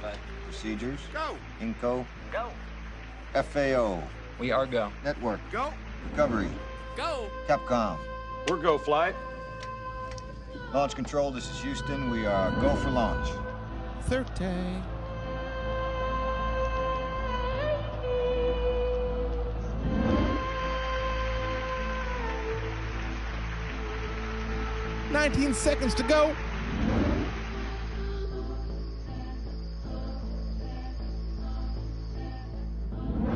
flight. Procedures. Go. Inco. Go. FAO. We are go. Network. Go. Recovery. Go. Capcom. We're go flight. Launch control, this is Houston. We are go for launch. 30. "19 seconds to go.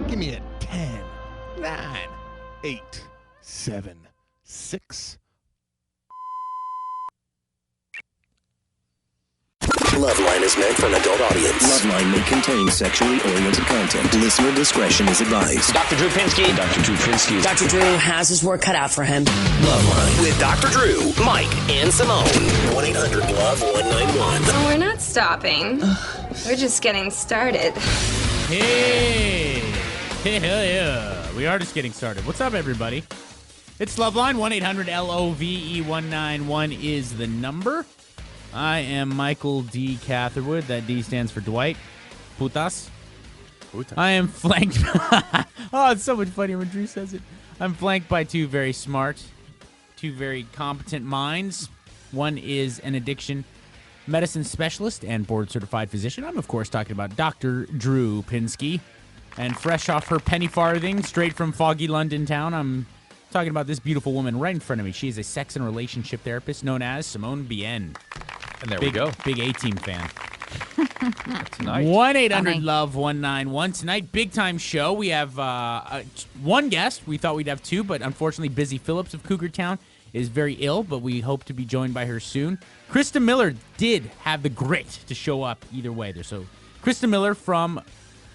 Give me a 10, 9, 8, 7, 6. LoveLine is meant for an adult audience. LoveLine may contain sexually oriented content. Listener discretion is advised. Dr. Drew Pinsky. Dr. Drew Pinsky. Dr. Drew has his work cut out for him. LoveLine with Dr. Drew, Mike, and Simone. 1-800-LOVE-191. Oh, we're not stopping. We're just getting started. Hey! Hell yeah. We are just getting started. What's up, everybody? It's LoveLine. 1-800-LOVE-191 is the number. I am Michael D. Catherwood. That D stands for Dwight. Putas. I am flanked. Oh, it's so much funnier when Drew says it. I'm flanked by two very smart, two very competent minds. One is an addiction medicine specialist and board-certified physician. I'm, of course, talking about Dr. Drew Pinsky. And fresh off her penny farthing, straight from foggy London town, I'm talking about this beautiful woman right in front of me. She is a sex and relationship therapist known as Simone Bien. And there we go. Big A-Team fan. Tonight. 1-800-LOVE-191. Tonight, big-time show. We have one guest. We thought we'd have two, but unfortunately, Busy Phillips of Cougar Town is very ill, but we hope to be joined by her soon. Christa Miller did have the grit to show up either way there. So, Christa Miller from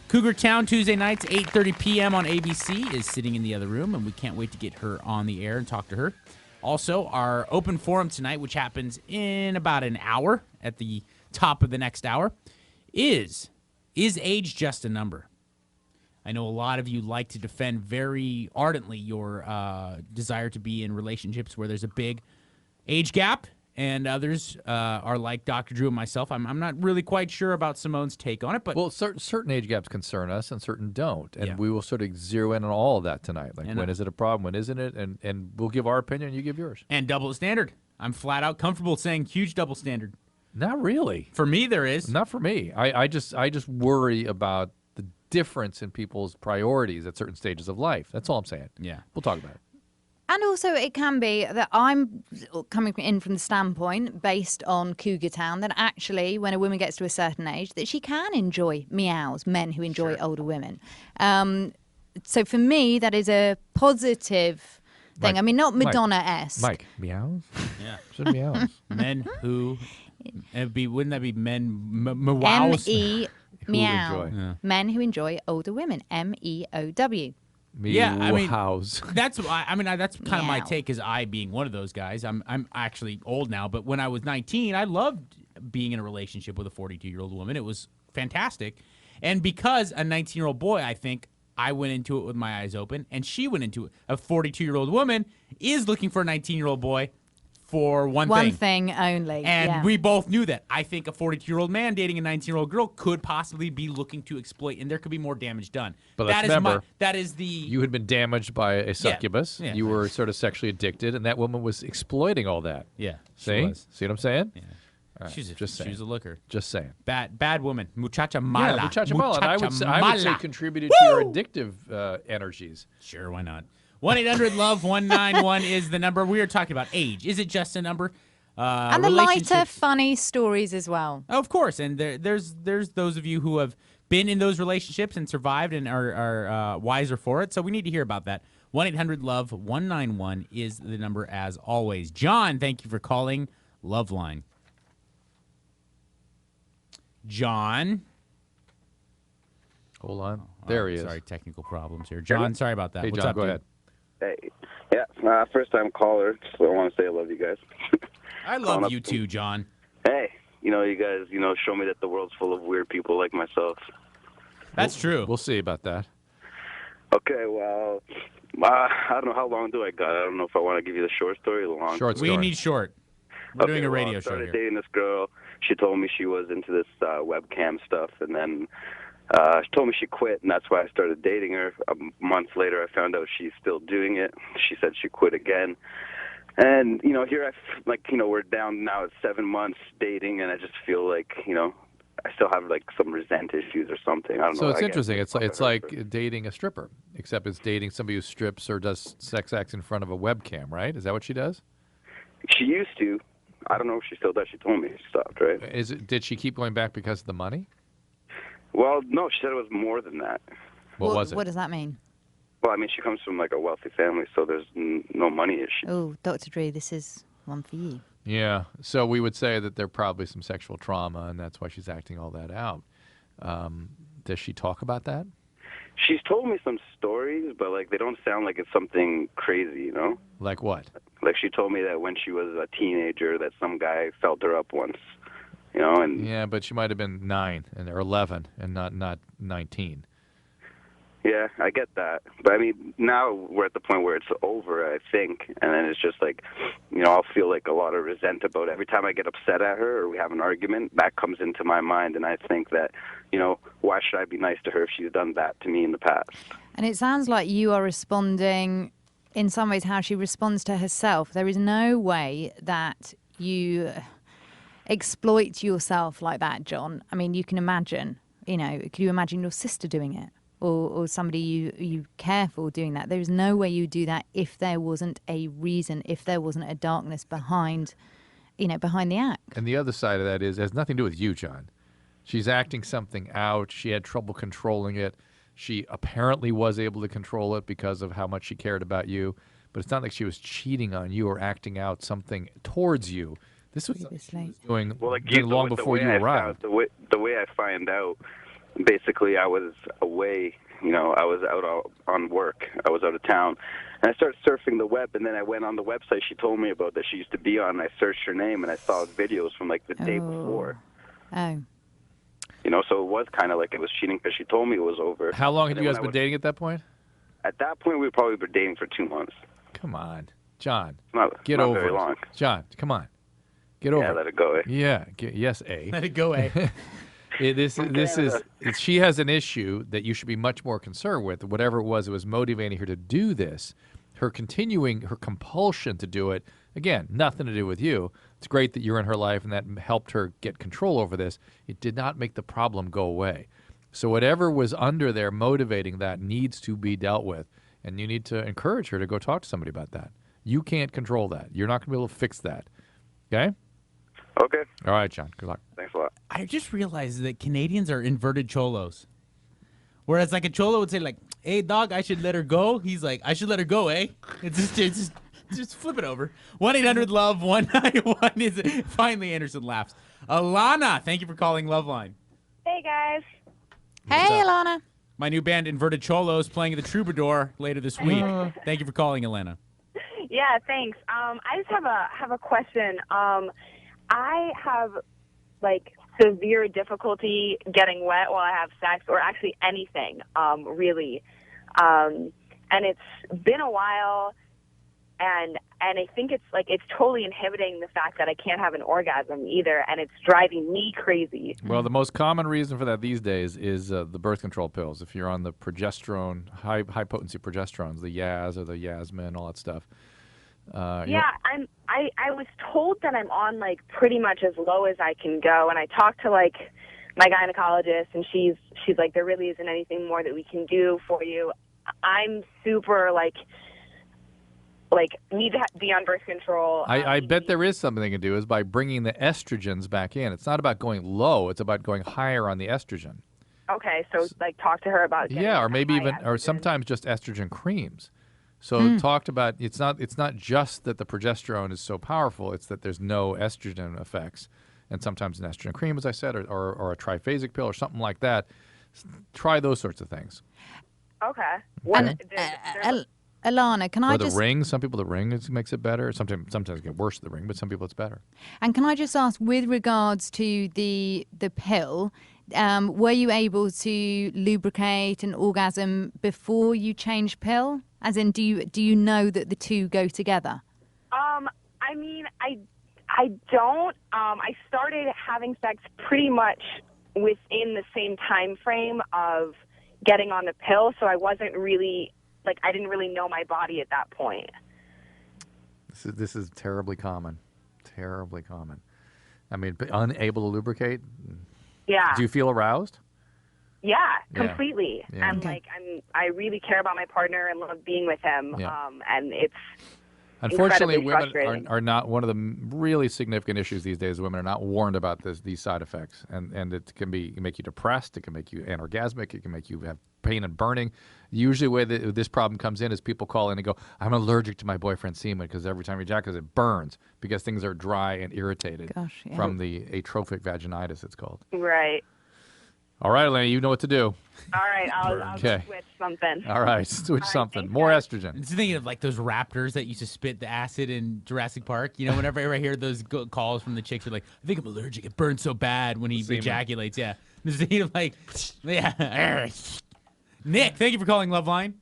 Cougar Town, Tuesday nights, 8:30 p.m. on ABC, is sitting in the other room, and we can't wait to get her on the air and talk to her. Also, our open forum tonight, which happens in about an hour at the top of the next hour, is age just a number? I know a lot of you like to defend very ardently your desire to be in relationships where there's a big age gap, and others are like Dr. Drew and myself. I'm not really quite sure about Simone's take on it, but Well, certain age gaps concern us and certain don't. And Yeah. we will sort of zero in on all of that tonight. Like, And, when is it a problem? When isn't it? And we'll give our opinion, you give yours. and double the standard. I'm flat out comfortable saying huge double standard. Not really. For me, there is. Not for me. I just worry about the difference in people's priorities at certain stages of life. That's all I'm saying. Yeah. We'll talk about it. And also, it can be that I'm coming in from the standpoint, based on Cougar Town, that actually, when a woman gets to a certain age, that she can enjoy meows, men who enjoy older women. So for me, that is a positive thing. Mike, I mean, not Madonna-esque. Mike, meows? Yeah. Should meows. Men who, wouldn't that be men, meows? M-E, Who meow. enjoy. Yeah. Men who enjoy older women. M-E-O-W. Yeah, I mean, Meows. that's why. I mean, that's kind of my Meow. take. Is I being one of those guys. I'm actually old now, but when I was 19, I loved being in a relationship with a 42-year-old woman. It was fantastic, and because a 19-year-old boy, I think I went into it with my eyes open, and she went into it. A 42-year-old woman is looking for a 19-year-old boy for one thing only. And yeah. we both knew that. I think a 42-year-old man dating a 19-year-old girl could possibly be looking to exploit, and there could be more damage done. But let's remember, that is the... You had been damaged by a succubus. Yeah. You were sort of sexually addicted, and that woman was exploiting all that. Yeah. she See? was. See what I'm saying? Yeah. All right, She's just saying. a looker. Just saying. Bad woman. Muchacha mala. Yeah, muchacha mala. And I would say mala. contributed to your addictive energies. Sure, why not? 1-800-LOVE-191 is the number. We are talking about age. Is it just a number? And the lighter, Relationships- funny stories as well. Of course, and there's those of you who have been in those relationships and survived and are wiser for it. So we need to hear about that. 1-800-LOVE-191 is the number as always. John, thank you for calling LoveLine. John. Hold on. There he is. Sorry, technical problems here. John, sorry about that. Hey, What's John, up, go dude? ahead. Hey, yeah, first-time caller, so I want to say I love you guys. I love you too, John. Hey, you guys, show me that the world's full of weird people like myself. That's true. We'll see about that. Okay, well, I don't know how long do I got. I don't know if I want to give you the short story or the long Short story. We need short. We're doing a radio I show started here. dating this girl. she told me she was into this webcam stuff, and then she told me she quit, and that's why I started dating her. A month later, I found out she's still doing it. She said she quit again. And, here we're down now at 7 months dating, and I just feel like, I still have like some resent issues or something. I don't know. So it's interesting. It's like dating a stripper, except it's dating somebody who strips or does sex acts in front of a webcam, right? Is that what she does? She used to. I don't know if she still does. She told me she stopped, right? Did she keep going back because of the money? Well, no, she said it was more than that. What was it? What does that mean? Well, I mean, she comes from like a wealthy family, so there's no money issue. Oh, Dr. Drew, this is one for you. Yeah. So we would say that there probably some sexual trauma, and that's why she's acting all that out. Does she talk about that? She's told me some stories, but like they don't sound like it's something crazy, Like what? Like she told me that when she was a teenager, that some guy felt her up once, and Yeah, but she might have been 9 or 11 and not 19. Yeah, I get that. But I mean, now we're at the point where it's over, I think, and then it's just like, I'll feel like a lot of resent about it. Every time I get upset at her or we have an argument, that comes into my mind, and I think that, why should I be nice to her if she's done that to me in the past? And it sounds like you are responding in some ways how she responds to herself. There is no way that you exploit yourself like that, John. I mean, you can imagine, could you imagine your sister doing it? Or somebody you care for doing that. There's no way you do that if there wasn't a reason, if there wasn't a darkness behind the act. And the other side of that is, it has nothing to do with you, John. She's acting something out. She had trouble controlling it. She apparently was able to control it because of how much she cared about you. But it's not like she was cheating on you or acting out something towards you. This was something she was doing, long before you arrived. The way I find out, basically, I was away, I was out on work. I was out of town. And I started surfing the web, and then I went on the website she told me about that she used to be on, and I searched her name, and I saw videos from, like, the day before. Oh. So it was kind of like it was cheating because she told me it was over. How long had you guys been dating at that point? At that point, we probably been dating for 2 months. Come on. John, get over very it. Long. John, come on. Get over it. Yeah, let it go, eh? Yeah. Yes, A. Let it go, eh? She has an issue that you should be much more concerned with. Whatever it was motivating her to do this, her compulsion to do it, again, nothing to do with you. It's great that you're in her life and that helped her get control over this. It did not make the problem go away. So whatever was under there motivating that needs to be dealt with, and you need to encourage her to go talk to somebody about that. You can't control that. You're not going to be able to fix that. Okay? Okay. All right, John. Good luck. Thanks a lot. I just realized that Canadians are inverted cholos. Whereas like a cholo would say like, hey, dog, I should let her go. He's like, I should let her go, eh? It's just flip it over. 1-800-LOVE-191 is it. Finally, Anderson laughs. Alana, thank you for calling LoveLine. Hey, guys. Hey, Alana. My new band, Inverted Cholos, playing at the Troubadour later this week. Thank you for calling, Alana. Yeah, thanks. I just have a question. I have like severe difficulty getting wet while I have sex, or actually anything, really. And it's been a while, and I think it's totally inhibiting the fact that I can't have an orgasm either, and it's driving me crazy. Well, the most common reason for that these days is the birth control pills. If you're on the progesterone, high potency progesterones, the Yaz or the Yasmin, all that stuff. I was told that I'm on like pretty much as low as I can go, and I talked to like my gynecologist, and she's like, there really isn't anything more that we can do for you. I'm super like need to be on birth control. I bet there is something they can do is by bringing the estrogens back in. It's not about going low; it's about going higher on the estrogen. Okay, so like talk to her about or maybe even estrogen. Or sometimes just estrogen creams. So talked about it's not just that the progesterone is so powerful; it's that there's no estrogen effects, and sometimes an estrogen cream, as I said, or a triphasic pill or something like that. Try those sorts of things. Okay. Alana, can I or the just... ring. Some people the ring makes it better. Sometimes it get worse the ring, but some people it's better. And can I just ask, with regards to the pill, were you able to lubricate an orgasm before you changed pill? As in, do you know that the two go together? I mean, I don't. I started having sex pretty much within the same time frame of getting on the pill, so I wasn't really, I didn't really know my body at that point. This is terribly common. Terribly common. I mean, unable to lubricate? Yeah. Do you feel aroused? Yeah, completely. Yeah. And I really care about my partner and love being with him. Yeah. And it's unfortunately incredibly women are not one of the really significant issues these days. Women are not warned about these side effects, and it can make you depressed. It can make you anorgasmic. It can make you have pain and burning. Usually, the way that this problem comes in is people call in and go, "I'm allergic to my boyfriend's semen because every time he ejaculate, it burns because things are dry and irritated from the atrophic vaginitis." It's called. Right. All right, Elena, you know what to do. All right, I'll switch something. All right, switch something. More estrogen. Just thinking of those raptors that used to spit the acid in Jurassic Park. You know, whenever I hear those calls from the chicks, are like, "I think I'm allergic. It burns so bad when he ejaculates." Yeah. Just thinking of yeah. Nick, thank you for calling Loveline.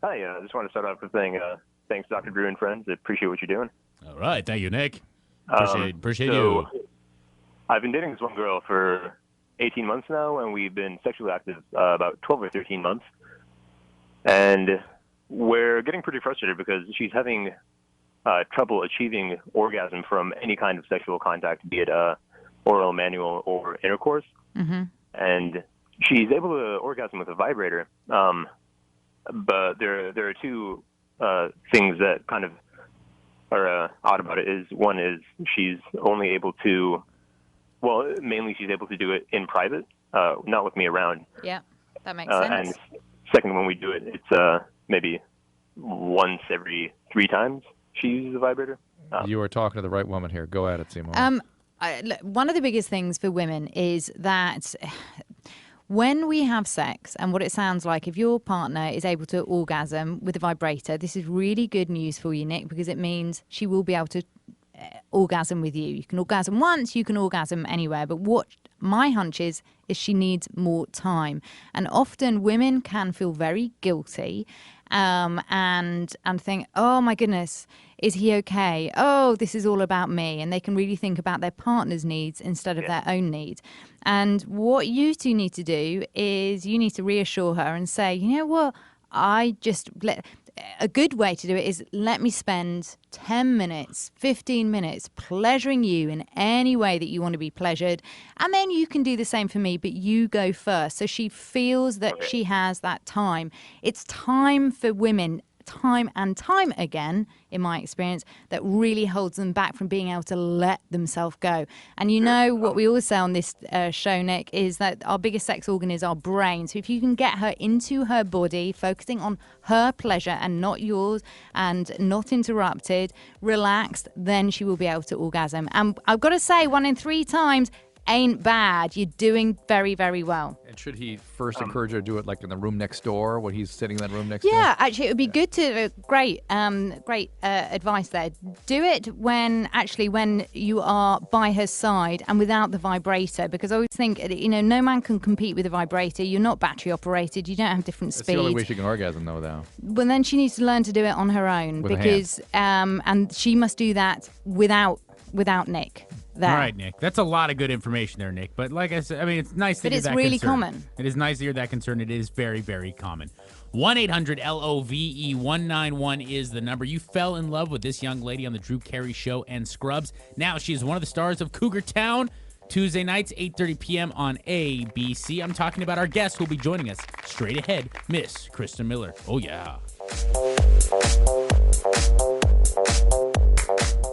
Hi, I just want to start off with saying thanks, Dr. Drew and friends. I appreciate what you're doing. All right, thank you, Nick. Appreciate you. I've been dating this one girl for 18 months now, and we've been sexually active about 12 or 13 months. And we're getting pretty frustrated because she's having trouble achieving orgasm from any kind of sexual contact, be it oral, manual, or intercourse. Mm-hmm. And she's able to orgasm with a vibrator, but there are two things that kind of are odd about it. One is she's only able to, mainly she's able to do it in private, not with me around. Yeah, that makes sense. And second, when we do it, it's maybe once every 3 times she uses a vibrator. You are talking to the right woman here. Go at it, Seymour. One of the biggest things for women is that when we have sex, and what it sounds like, if your partner is able to orgasm with a vibrator, this is really good news for you, Nick, because it means she will be able to orgasm with you. You can orgasm once, you can orgasm anywhere, but what my hunch is she needs more time. And often women can feel very guilty and think, oh my goodness, is he okay? Oh, this is all about me. And they can really think about their partner's needs instead of their own needs. And what you two need to do is you need to reassure her and say, you know what, a good way to do it is let me spend 10 minutes, 15 minutes pleasuring you in any way that you want to be pleasured. And then you can do the same for me, but you go first. So she feels that she has that time. It's time for women, time and time again, in my experience, that really holds them back from being able to let themselves go. And you know what we always say on this show, Nick, is that our biggest sex organ is our brain. So if you can get her into her body, focusing on her pleasure and not yours, and not interrupted, relaxed, then she will be able to orgasm. And I've got to say, 1 in 3 times ain't bad. You're doing very, very well. And should he first encourage her to do it in the room next door when he's sitting in that room next door? Yeah, actually, it would be good to great advice there. Do it when you are by her side and without the vibrator, because I always think no man can compete with a vibrator. You're not battery operated. You don't have different speeds. That's the only way she can orgasm, though. Well, then she needs to learn to do it on her own and she must do that without Nick. There. All right, Nick. That's a lot of good information there, Nick. But like I said, it's nice to hear that concern. But it's really common. It is nice to hear that concern. It is very, very common. 1-800-LOVE-191 is the number. You fell in love with this young lady on the Drew Carey Show and Scrubs. Now she is one of the stars of Cougar Town. Tuesday nights, 8:30 p.m. on ABC. I'm talking about our guest who will be joining us straight ahead, Miss Christa Miller. Oh, yeah.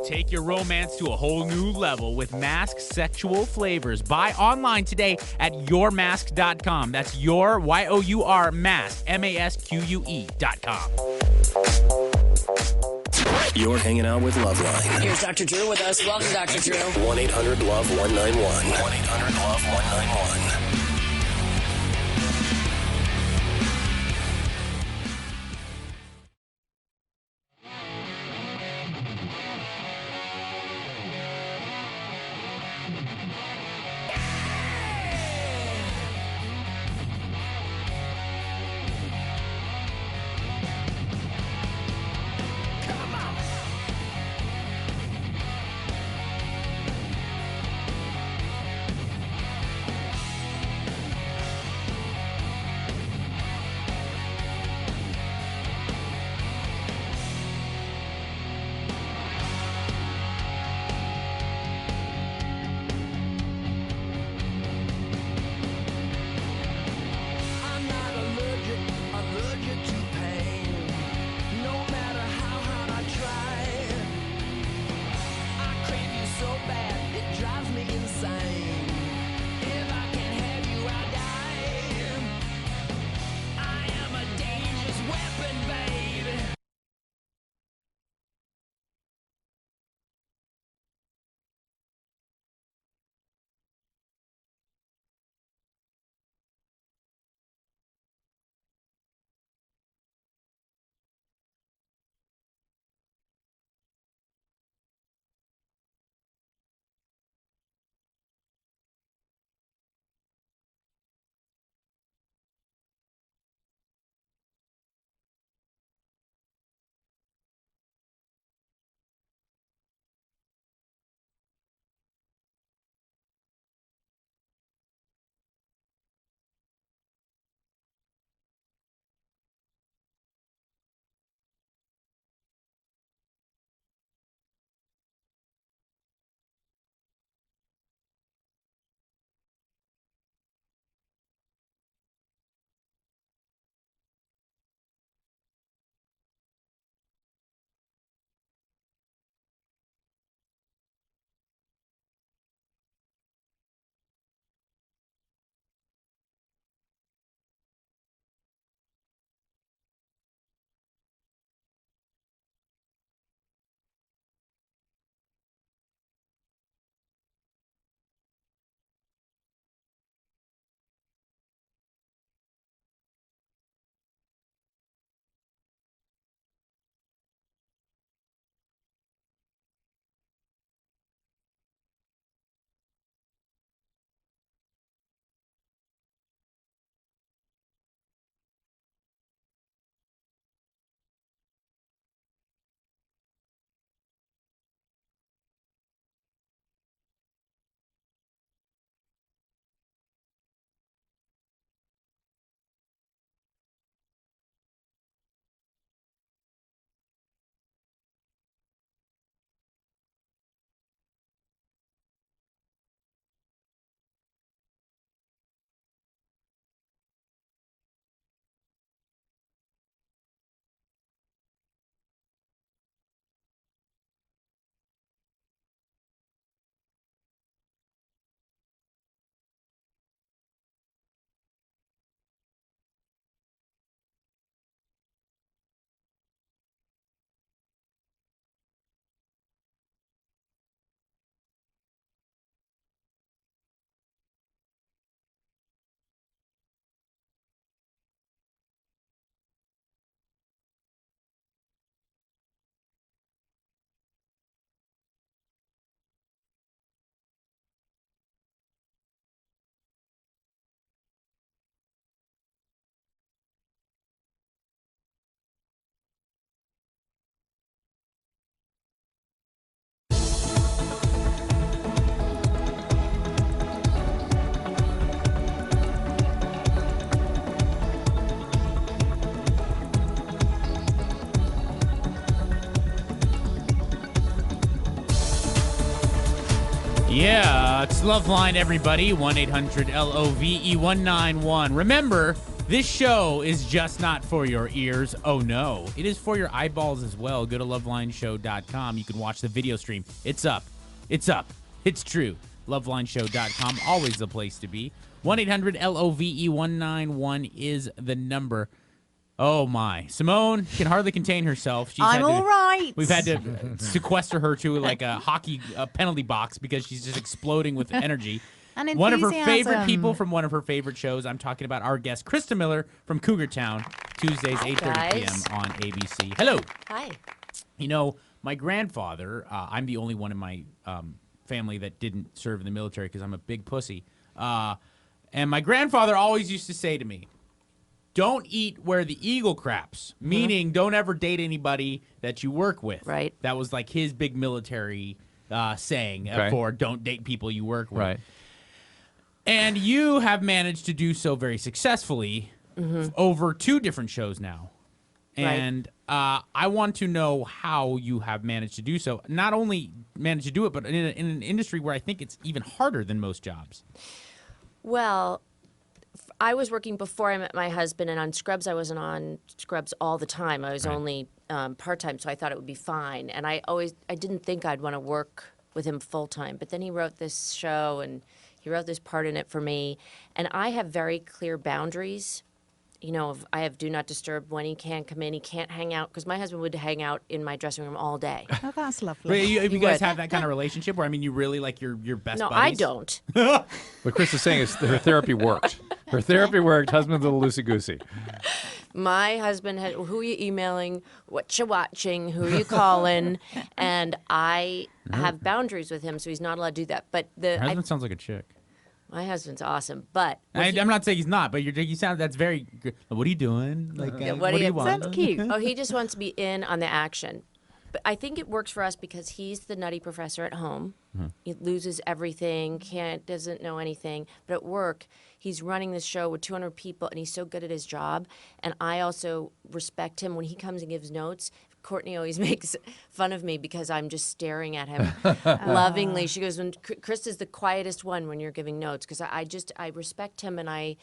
Take your romance to a whole new level with Mask Sexual Flavors. Buy online today at yourmask.com. That's your, Y-O-U-R, mask, M-A-S-Q-U-E.com. You're hanging out with LoveLine. Here's Dr. Drew with us. Welcome, Dr. Drew. 1-800-LOVE-191. 1-800-LOVE-191. It's LoveLine, everybody. 1-800-LOVE-191. Remember, this show is just not for your ears. Oh, no. It is for your eyeballs as well. Go to LoveLineShow.com. You can watch the video stream. It's up. It's up. It's true. LoveLineShow.com. Always the place to be. 1-800-LOVE-191 is the number. Oh, my. Simone can hardly contain herself. I'm all right. We've had to sequester her to like a hockey penalty box because she's just exploding with energy. And one of her favorite enthusiasm. people from one of her favorite shows. I'm talking about our guest, Christa Miller from Cougar Town, Tuesdays, 8:30 p.m. on ABC. Hello. Hi. You know, my grandfather, I'm the only one in my family that didn't serve in the military because I'm a big pussy. And my grandfather always used to say to me, don't eat where the eagle craps, meaning don't ever date anybody that you work with. Right. That was like his big military saying Okay. for don't date people you work with. Right. And you have managed to do so very successfully over 2 different shows now. And I want to know how you have managed to do so. Not only managed to do it, but in an industry where I think it's even harder than most jobs. Well, I was working before I met my husband, and on Scrubs, I wasn't on Scrubs all the time. I was only part-time, so I thought it would be fine. And I didn't think I'd want to work with him full-time. But then he wrote this show, and he wrote this part in it for me. And I have very clear boundaries. You know, I have do not disturb when he can't come in. He can't hang out, because my husband would hang out in my dressing room all day. Oh, that's But lovely. you guys have that kind of relationship where, I mean, you really like your best No, buddies? I don't. What Chris is saying is her therapy worked. Her therapy worked. Husband's a little loosey-goosey. My husband had, who are you emailing? What you watching? Who are you calling? And I have boundaries with him, so he's not allowed to do that. But Your husband sounds like a chick. my husband's awesome. But I'm not saying he's not, but you sound that's very good. What are you doing? Like, what do you want? Sounds cute. oh, he just wants to be in on the action. But I think it works for us because he's the nutty professor at home. He loses everything, doesn't know anything. But at work, he's running this show with 200 people, and he's so good at his job. And I also respect him when he comes and gives notes. Courtney always makes fun of me because I'm just staring at him lovingly. She goes, "When Chris is the quietest one when you're giving notes," because I respect him, and I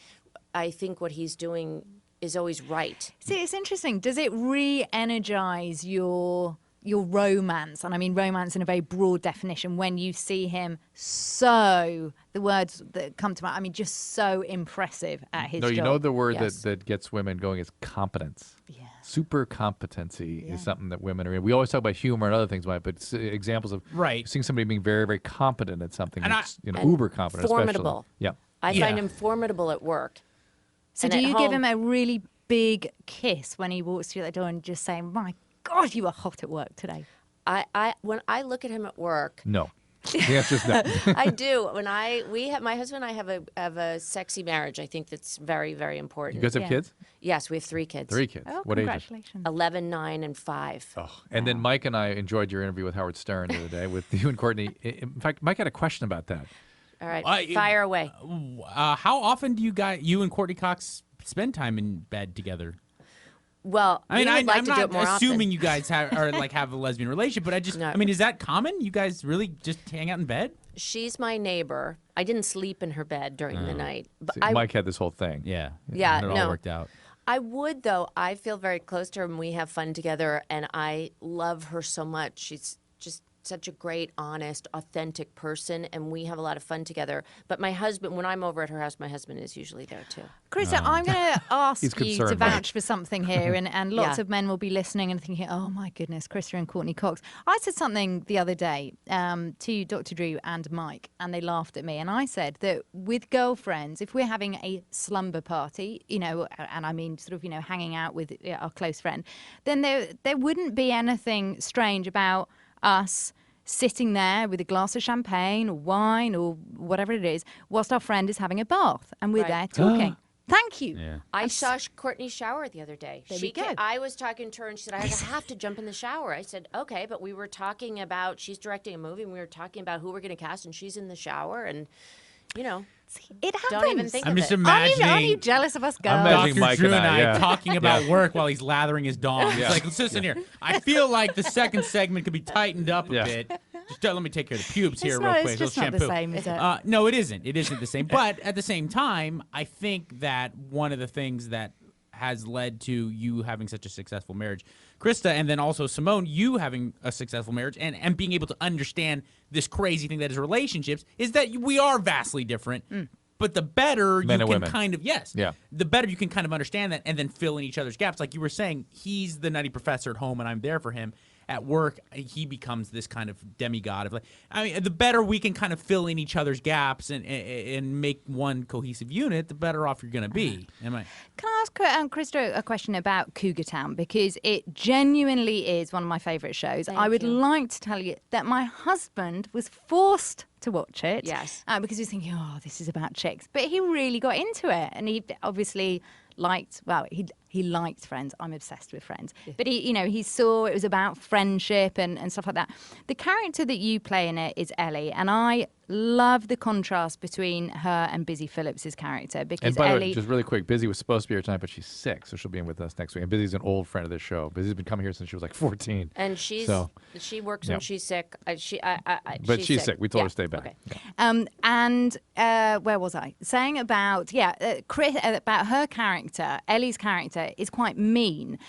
think what he's doing is always right. See, it's interesting. Does it re-energize your romance? And I mean romance in a very broad definition when you see him the words that come to mind, I mean, just so impressive at his job. No, you know the word Yes. that gets women going is competence. Yeah. Super competency is something that women are in. We always talk about humor and other things, Mike, but examples of seeing somebody being very, very competent at something, And that's, uber competent, formidable. especially. Yeah. I find him formidable at work. So And do at you give home- him a really big kiss when he walks through that door and just say, "My God, you were hot at work today"? When I look at him at work, No. The answer is no. I do. When my husband and I have a sexy marriage. I think that's very, very important. You guys have kids? Yes, we have 3 kids. 3 kids. Oh, What ages? congratulations. 11, 9, and 5. Oh, and then Mike and I enjoyed your interview with Howard Stern the other day with you and Courtney. In fact, Mike had a question about that. All right, fire away. How often do you and Courtney Cox spend time in bed together? Well, I mean, we would like I'm to do not it more assuming often. you guys have a lesbian relationship, but I mean, is that common? You guys really just hang out in bed? She's my neighbor. I didn't sleep in her bed during the night. But See, Mike had this whole thing. Yeah. Yeah, And it all no. worked out. I would, though. I feel very close to her, and we have fun together, and I love her so much. She's just such a great, honest, authentic person, and we have a lot of fun together. But my husband, when I'm over at her house, my husband is usually there, too. Christa, I'm going to ask He's you to concerned, right? vouch for something here, and lots Yeah. of men will be listening and thinking, oh my goodness, Christa and Courtney Cox. I said something the other day to Dr. Drew and Mike, and they laughed at me. And I said that with girlfriends, if we're having a slumber party, and I mean sort of, hanging out with our close friend, then there wouldn't be anything strange about us sitting there with a glass of champagne or wine or whatever it is, whilst our friend is having a bath and we're there talking. Thank you. Yeah. I saw Courtney shower the other day. There we go. I was talking to her, and she said, I have to jump in the shower. I said, okay, but we were talking about, she's directing a movie, and we were talking about who we're going to cast, and she's in the shower, and, It happens. don't even think I'm of just it. imagining. Aren't you jealous of us girls? I'm imagining Dr. Mike Drew and and I, I yeah. talking about Yeah. work while he's lathering his dong. Yeah. It's like, let's listen here. I feel like the second segment could be tightened up a Yeah. bit. Just let me take care of the pubes here real quick. It's just not the same, is it? No, it isn't. It isn't the same. But at the same time, I think that one of the things that has led to you having such a successful marriage, Christa, and then also Simone, you having a successful marriage and being able to understand this crazy thing that is relationships, is that we are vastly different. But the better Men you and can women. kind of, the better you can kind of understand that and then fill in each other's gaps. Like you were saying, he's the nutty professor at home and I'm there for him. At work, he becomes this kind of demigod of the better we can kind of fill in each other's gaps and make one cohesive unit, the better off you're going to be. Can I ask Christa a question about Cougar Town? Because it genuinely is one of my favourite shows. I would like to tell you that my husband was forced to watch it. Yes. Because he was thinking, this is about chicks. But he really got into it. And he obviously liked, he liked Friends. I'm obsessed with Friends. But he saw it was about friendship and stuff like that. The character that you play in it is Ellie, and I love the contrast between her and Busy Phillips's character, because And by the Ellie, way, just really quick, Busy was supposed to be here tonight, but she's sick, so she'll be in with us next week. And Busy's an old friend of this show. Busy's been coming here since she was like 14. And she works when she's sick. But she's sick. We told her to stay back. Okay. where was I? Saying about Chris, about her character, Ellie's character is quite mean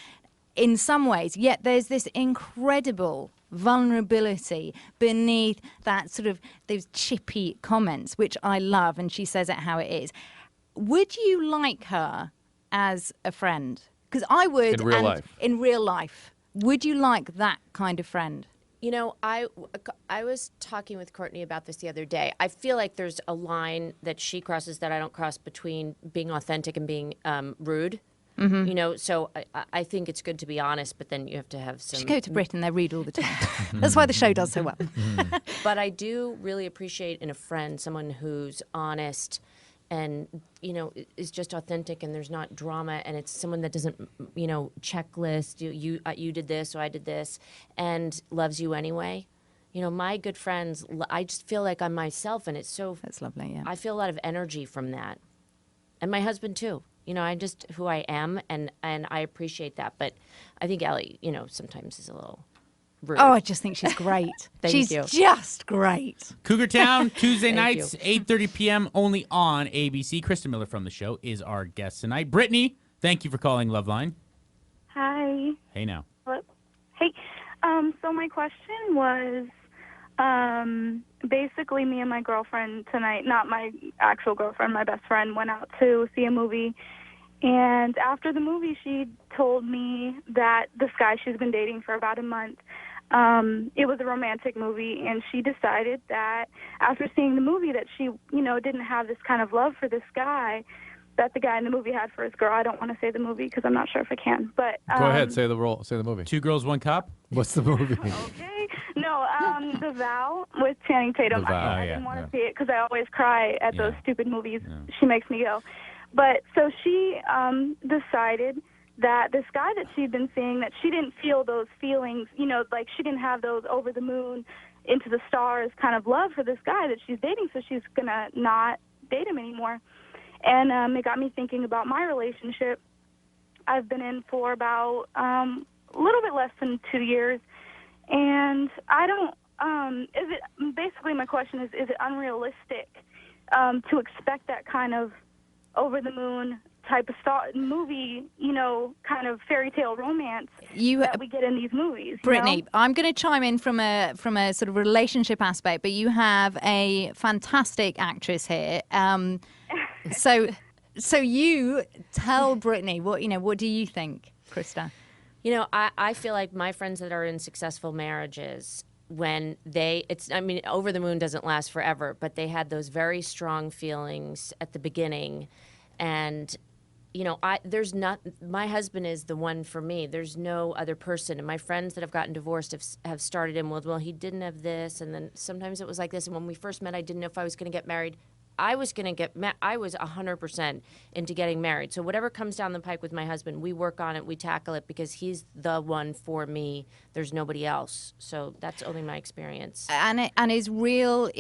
in some ways, yet there's this incredible vulnerability beneath that sort of those chippy comments, which I love, and she says it how it is. Would you like her as a friend? Because I would. In real life. In real life. Would you like that kind of friend? You know, I was talking with Courtney about this the other day. I feel like there's a line that she crosses that I don't cross between being authentic and being rude. Mm-hmm. You know, so I think it's good to be honest, but then you have to have some... Just go to Britain, they read all the time. That's why the show does so well. But I do really appreciate in a friend someone who's honest and, is just authentic, and there's not drama, and it's someone that doesn't, checklist, you did this, so I did this, and loves you anyway. My good friends, I just feel like I'm myself, and it's so... That's lovely, yeah. I feel a lot of energy from that. And my husband, too. I'm just who I am, and I appreciate that. But I think Ellie, sometimes is a little rude. Oh, I just think she's great. She's just great. Cougar Town, Tuesday nights, 8:30 p.m. only on ABC. Christa Miller from the show is our guest tonight. Brittany, thank you for calling LoveLine. Hi. Hey now. Hello. Hey. So my question was, basically me and my girlfriend tonight, not my actual girlfriend, my best friend, went out to see a movie. And after the movie, she told me that this guy she's been dating for about a month, it was a romantic movie, and she decided that after seeing the movie that she, didn't have this kind of love for this guy that the guy in the movie had for his girl. I don't want to say the movie because I'm not sure if I can. But go ahead, say the movie. 2 Girls, 1 Cup. What's the movie? Okay. No, The Vow with Channing Tatum. The Vow, I didn't want to see it because I always cry at those stupid movies. She makes me go. But so she decided that this guy that she'd been seeing, that she didn't feel those feelings, like she didn't have those over the moon, into the stars kind of love for this guy that she's dating, so she's going to not date him anymore. And it got me thinking about my relationship. I've been in for about a little bit less than 2 years, and I don't, basically my question is it unrealistic to expect that kind of over-the-moon type of movie, kind of fairy tale romance that we get in these movies. Brittany, I'm going to chime in from a sort of relationship aspect, but you have a fantastic actress here. So you tell Brittany what do you think, Christa? I feel like my friends that are in successful marriages, when over the moon doesn't last forever, but they had those very strong feelings at the beginning, and my husband is the one for me. There's no other person. And my friends that have gotten divorced have started in, well, he didn't have this, and then sometimes it was like this. And when we first met, I didn't know if I was going to get married. I was 100% into getting married. So whatever comes down the pike with my husband, we work on it, we tackle it, because he's the one for me. There's nobody else. So that's only my experience. And is real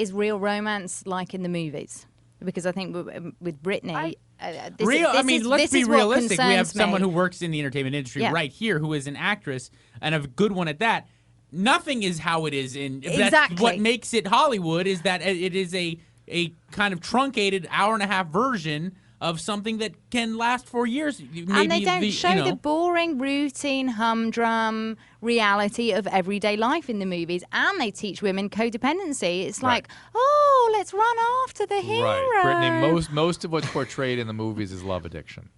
romance like in the movies? Because I think with Brittany, let's be realistic. We have someone who works in the entertainment industry right here who is an actress and a good one at that. nothing is how it is in. Exactly. That's what makes it Hollywood is that it is a kind of truncated hour-and-a-half version of something that can last for years. Maybe and they don't show you know, the boring, routine, humdrum reality of everyday life in the movies. And they teach women codependency. It's like, oh, let's run after the hero. Right, Brittany. Most of what's portrayed in the movies is love addiction.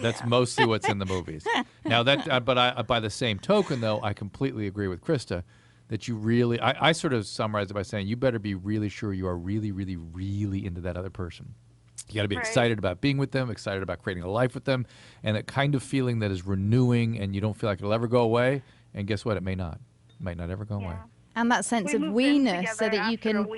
That's mostly what's in the movies. Now by the same token, though, I completely agree with Christa that you really. I sort of summarized it by saying you better be really sure you are really, really, really into that other person. You got to be excited about being with them, excited about creating a life with them, and that kind of feeling that is renewing, and you don't feel like it'll ever go away. And guess what? It may not. It might not ever go away. And that sense of weeness, so that you can.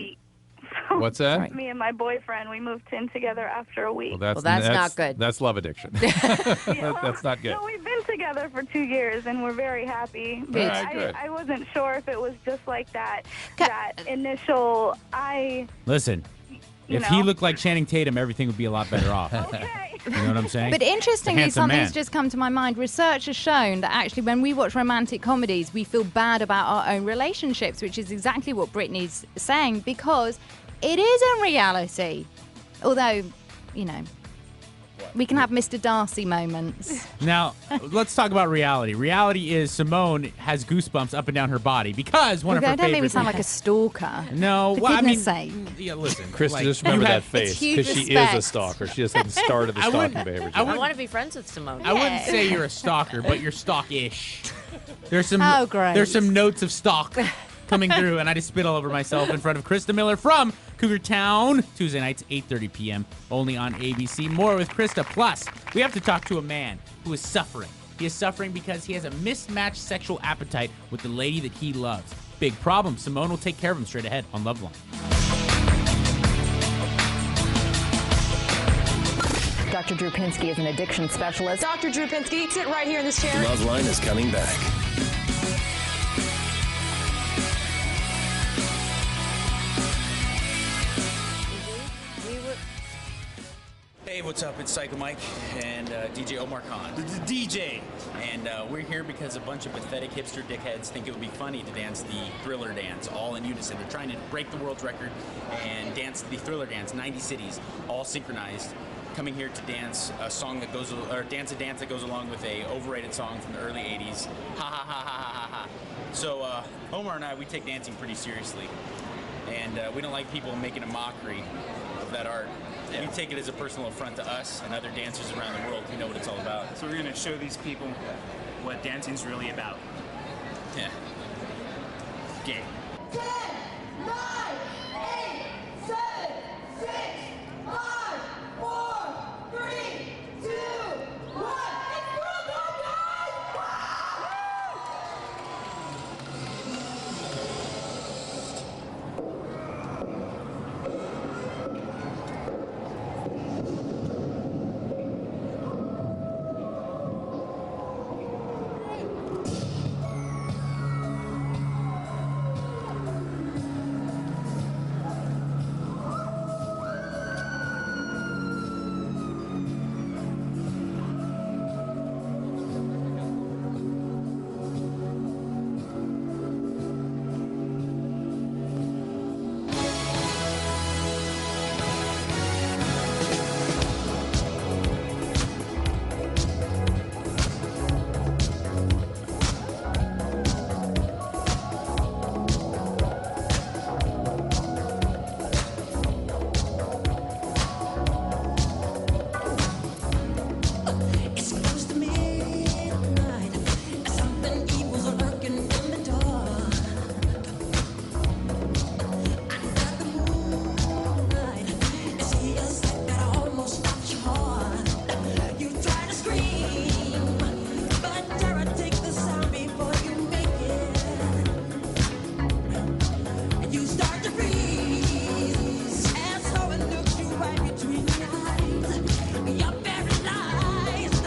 What's that? Me and my boyfriend, we moved in together after a week. Well, that's not good. That's love addiction. That's not good. No, we've been together for 2 years, and we're very happy. All right, good. I wasn't sure if it was just like that initial, Listen, if he looked like Channing Tatum, everything would be a lot better off. You know what I'm saying? But interestingly, Handsome something's man. just come to my mind. Research has shown that actually when we watch romantic comedies, we feel bad about our own relationships, which is exactly what Brittany's saying, because it isn't reality. Although, you know, we can have Mr. Darcy moments. Now, let's talk about reality. Reality is Simone has goosebumps up and down her body because one of her Don't make me favorite... sound like a stalker. No, For well, I mean, goodness sake. yeah, listen. Christa, like, just remember you that have- face huge because she is a respect. stalker. She just hasn't started the stalking behavior. I yet. want to be friends with Simone. I wouldn't say you're a stalker, but you're stalk-ish. There's some Oh, great. There's some notes of stalk coming through, and I just spit all over myself in front of Christa Miller from Cougar Town, Tuesday nights, 8:30 p.m., only on ABC. More with Christa. Plus, we have to talk to a man who is suffering. He is suffering because he has a mismatched sexual appetite with the lady that he loves. Big problem. Simone will take care of him straight ahead on LoveLine. Dr. Drew Pinsky is an addiction specialist. Dr. Drew Pinsky, sit right here in this chair. LoveLine is coming back. Hey, what's up? It's Psycho Mike and DJ Omar Khan. The DJ! And we're here because a bunch of pathetic hipster dickheads think it would be funny to dance the Thriller dance all in unison. They're trying to break the world's record and dance the Thriller dance, 90 cities, all synchronized. Coming here to dance a song that goes, or dance a dance that goes along with a overrated song from the early 80s. Ha ha ha ha ha ha. So Omar and I, we take dancing pretty seriously. And we don't like people making a mockery of that art. We take it as a personal affront to us and other dancers around the world who know what it's all about. So we're going to show these people what dancing's really about. Yeah. Gay. 10, 9, 8, 7, 6, 5, 4, 3, 2, 1. You're paralyzed.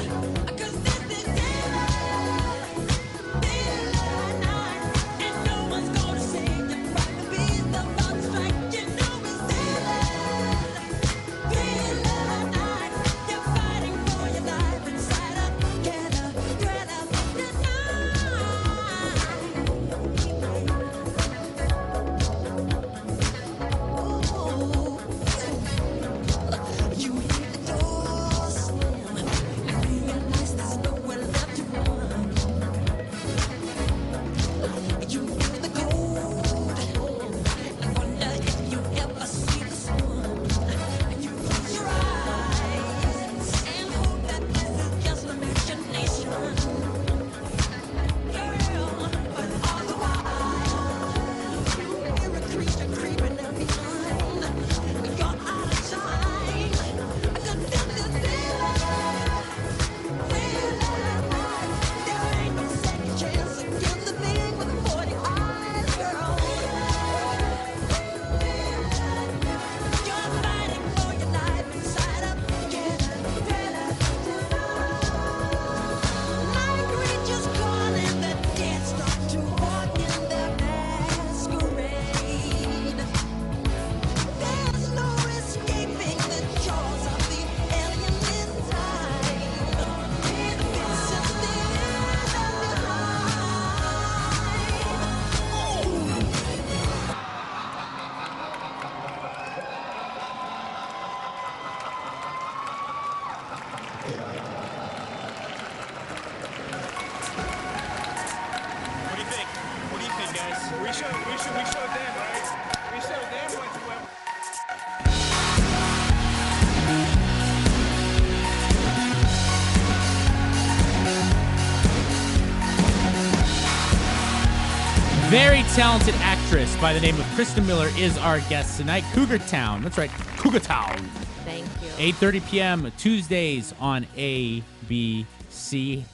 Very talented actress by the name of Christa Miller is our guest tonight. Cougar Town. That's right, Cougar Town. Thank you. 8:30 p.m. Tuesdays on ABC.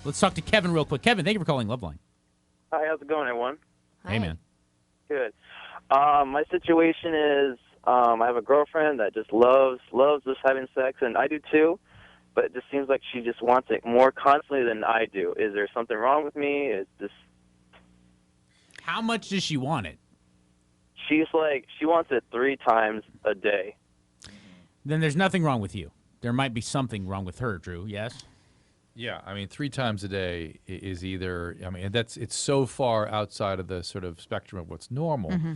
Let's talk to Kevin real quick. Kevin, thank you for calling LoveLine. Hi, how's it going, everyone? Hey, man. Good. My situation is I have a girlfriend that just loves just having sex, and I do too, but it just seems like she just wants it more constantly than I do. Is there something wrong with me? Is this... How much does she want it? She wants it 3 times a day. Then there's nothing wrong with you. There might be something wrong with her, Drew, yes? Yeah, I mean, 3 times a day is either, it's so far outside of the sort of spectrum of what's normal. Mm-hmm.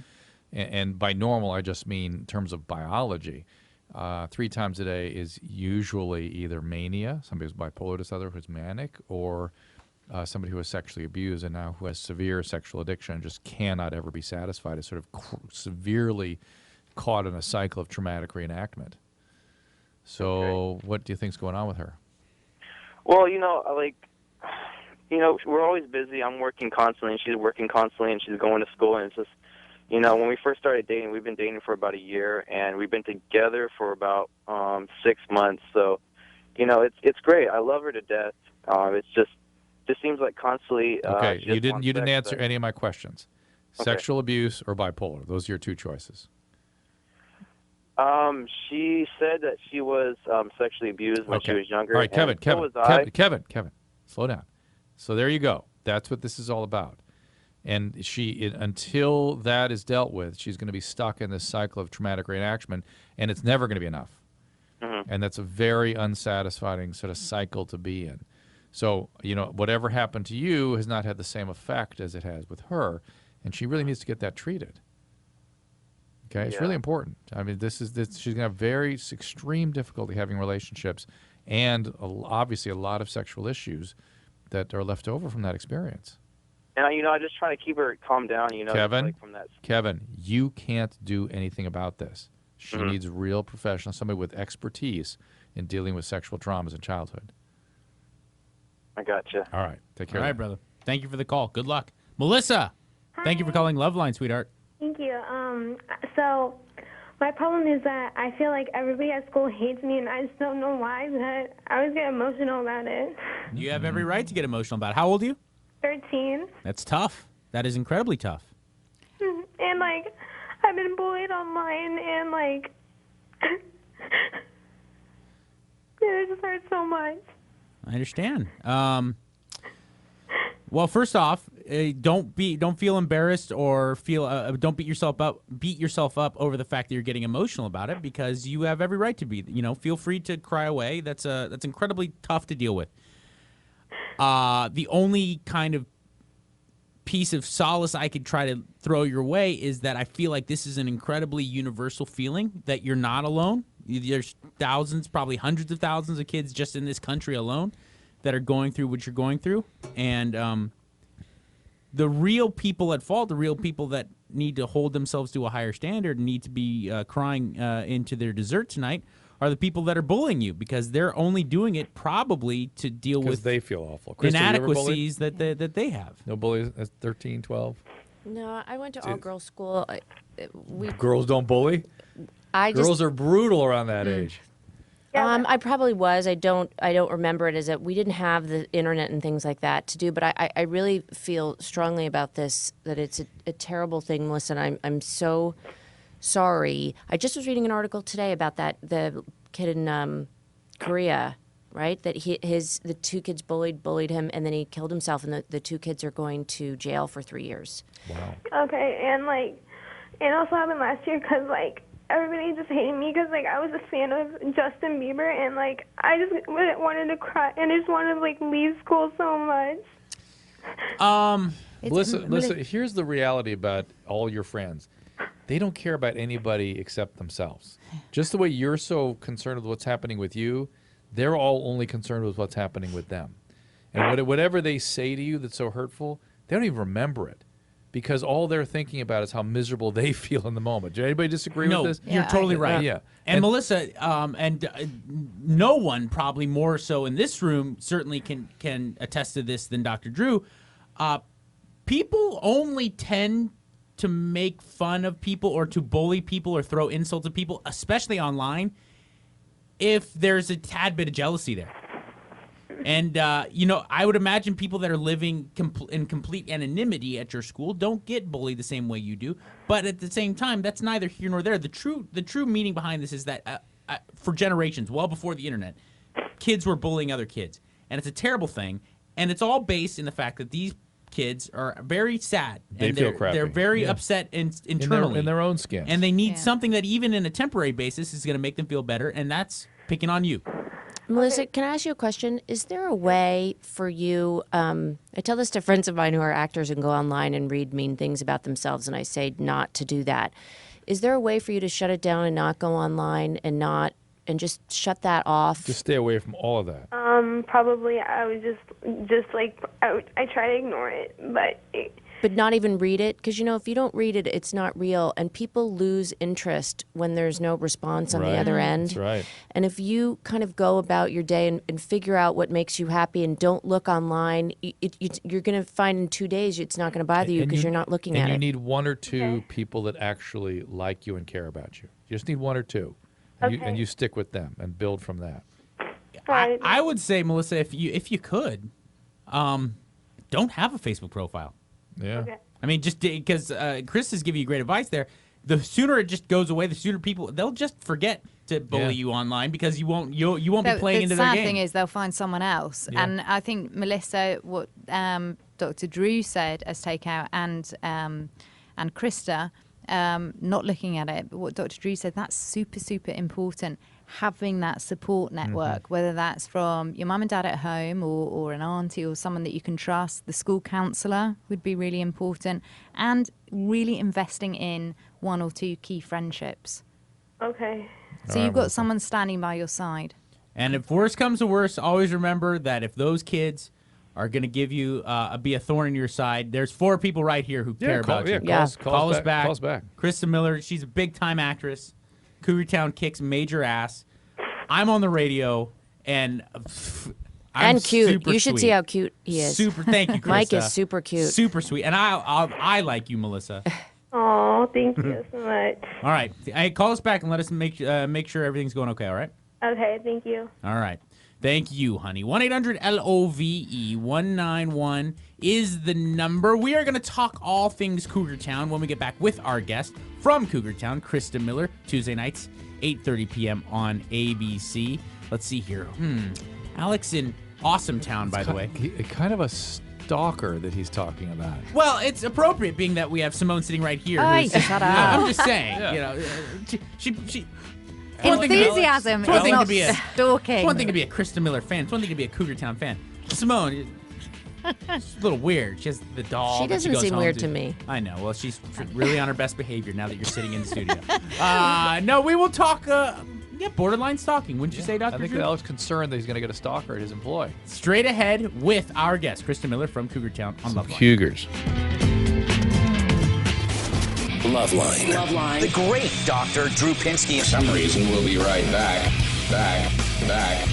And by normal, I just mean in terms of biology. 3 times a day is usually either mania, somebody who's bipolar disorder who's manic, or somebody who is sexually abused and now who has severe sexual addiction and just cannot ever be satisfied, is sort of severely caught in a cycle of traumatic reenactment. So what do you think's going on with her? Well, we're always busy. I'm working constantly, and she's working constantly, and she's going to school, and it's just, when we first started dating, we've been dating for about a year, and we've been together for about 6 months. So, it's great. I love her to death. It's just seems like constantly. Okay, she you just wants didn't sex, answer any of my questions. Okay. Sexual abuse or bipolar? Those are your 2 choices. She said that she was sexually abused when she was younger. All right, Kevin, and so was I. Kevin, slow down. So there you go. That's what this is all about. And until that is dealt with, she's going to be stuck in this cycle of traumatic reenactment, and it's never going to be enough. Mm-hmm. And that's a very unsatisfying sort of cycle to be in. So, whatever happened to you has not had the same effect as it has with her, and she really needs to get that treated. Okay, it's really important. I mean, she's going to have very extreme difficulty having relationships, and obviously a lot of sexual issues that are left over from that experience. And I just try to keep her calm down. Kevin, from that. Kevin, you can't do anything about this. She Mm-hmm. needs real professional, somebody with expertise in dealing with sexual traumas in childhood. I gotcha. All right, take care. All right, brother. Thank you for the call. Good luck. Melissa, thank you for calling LoveLine, sweetheart. Thank you. So my problem is that I feel like everybody at school hates me, and I just don't know why, but I always get emotional about it. You have every right to get emotional about it. How old are you? 13. That's tough. That is incredibly tough. And, I've been bullied online, and, it just hurts so much. I understand. Well, first off, don't feel embarrassed or don't beat yourself up over the fact that you're getting emotional about it, because you have every right to be. Feel free to cry away. That's incredibly tough to deal with. The only kind of piece of solace I could try to throw your way is that I feel like this is an incredibly universal feeling, that you're not alone. There's thousands, probably hundreds of thousands of kids just in this country alone that are going through what you're going through. And the real people at fault, the real people that need to hold themselves to a higher standard and need to be crying into their dessert tonight are the people that are bullying you, because they're only doing it probably to deal with they feel awful. Christa, inadequacies that they have. No bullies at 13, 12? No, I went to all-girls school. Girls don't bully? Girls are brutal around that age. I probably was. I don't remember it as we didn't have the internet and things like that to do. But I really feel strongly about this, that it's a terrible thing, Melissa. And I'm so sorry. I just was reading an article today about the kid in Korea, right? That the 2 kids bullied him, and then he killed himself, and the 2 kids are going to jail for 3 years. Wow. Okay, and it also happened last year because everybody just hated me because I was a fan of Justin Bieber, and I just wanted to cry, and I just wanted to leave school so much. Melissa, here's the reality about all your friends. They don't care about anybody except themselves. Just the way you're so concerned with what's happening with you, they're all only concerned with what's happening with them. And whatever they say to you that's so hurtful, they don't even remember it, because all they're thinking about is how miserable they feel in the moment. Does anybody disagree with this? You're totally right. Yeah. And Melissa, no one probably more so in this room certainly can attest to this than Dr. Drew. people only tend to make fun of people or to bully people or throw insults at people, especially online, if there's a tad bit of jealousy there. And, I would imagine people that are living in complete anonymity at your school don't get bullied the same way you do. But at the same time, that's neither here nor there. The true meaning behind this is that for generations, well before the internet, kids were bullying other kids. And it's a terrible thing. And it's all based in the fact that these kids are very sad. They feel crappy. They're very upset internally. In their own skin. And they need something that even in a temporary basis is going to make them feel better, and that's picking on you. Melissa, can I ask you a question? Is there a way for you, I tell this to friends of mine who are actors and go online and read mean things about themselves, and I say not to do that. Is there a way for you to shut it down and not go online and just shut that off? Just stay away from all of that. Probably I would just like, I try to ignore it, But not even read it? Because, if you don't read it, it's not real. And people lose interest when there's no response on the other end. That's right. And if you kind of go about your day and figure out what makes you happy and don't look online, you're going to find in 2 days it's not going to bother you because you're not looking at it. And you need one or two people that actually like you and care about you. You just need one or two. And you stick with them and build from that. I would say, Melissa, if you could, don't have a Facebook profile. Yeah. Okay. I mean, just because Chris is giving you great advice there. The sooner it just goes away, the sooner they'll just forget to bully you online because you won't be playing into their game. The sad thing is they'll find someone else. Yeah. And I think Melissa, what Dr. Drew said as takeout and Christa, not looking at it, but what Dr. Drew said, that's super, super important. Having that support network, whether that's from your mum and dad at home or an auntie or someone that you can trust, the school counsellor would be really important, and really investing in one or two key friendships. Okay. So you've got someone standing by your side. And if worse comes to worse, always remember that if those kids are going to give you be a thorn in your side, there's 4 people right here who care about you. Call us back. Christa Miller, she's a big-time actress. Cougar Town kicks major ass. I'm on the radio, and I'm cute. Super you should sweet. See how cute he is. Super. Thank you, Christa. Mike is super cute. Super sweet, and I like you, Melissa. Oh, thank you so much. All right, hey, call us back and let us make sure everything's going okay. All right. Okay, thank you. All right. Thank you, honey. 1-800-LOVE 191 is the number. We are going to talk all things Cougar Town when we get back with our guest from Cougar Town, Christa Miller, Tuesday nights, 8:30 p.m. on ABC. Let's see here. Alex in Awesome Town, by the way. Kind of a stalker that he's talking about. Well, it's appropriate being that we have Simone sitting right here. Shut up. I'm just saying. She enthusiasm is not stalking. It's one thing to be a Christa Miller fan. It's one thing to be a Cougar Town fan. Simone, it's a little weird. She has the dog. She doesn't seem weird to me. I know. Well, she's really on her best behavior now that you're sitting in the studio. No, we will talk. Borderline stalking. Wouldn't you say, Dr. I think Drew? Alex concerned that he's going to get a stalker at his employ. Straight ahead with our guest, Christa Miller from Cougar Town on LoveLine. Cougars. LoveLine. The great Dr. Drew Pinsky. For some reason, we'll be right back. Back.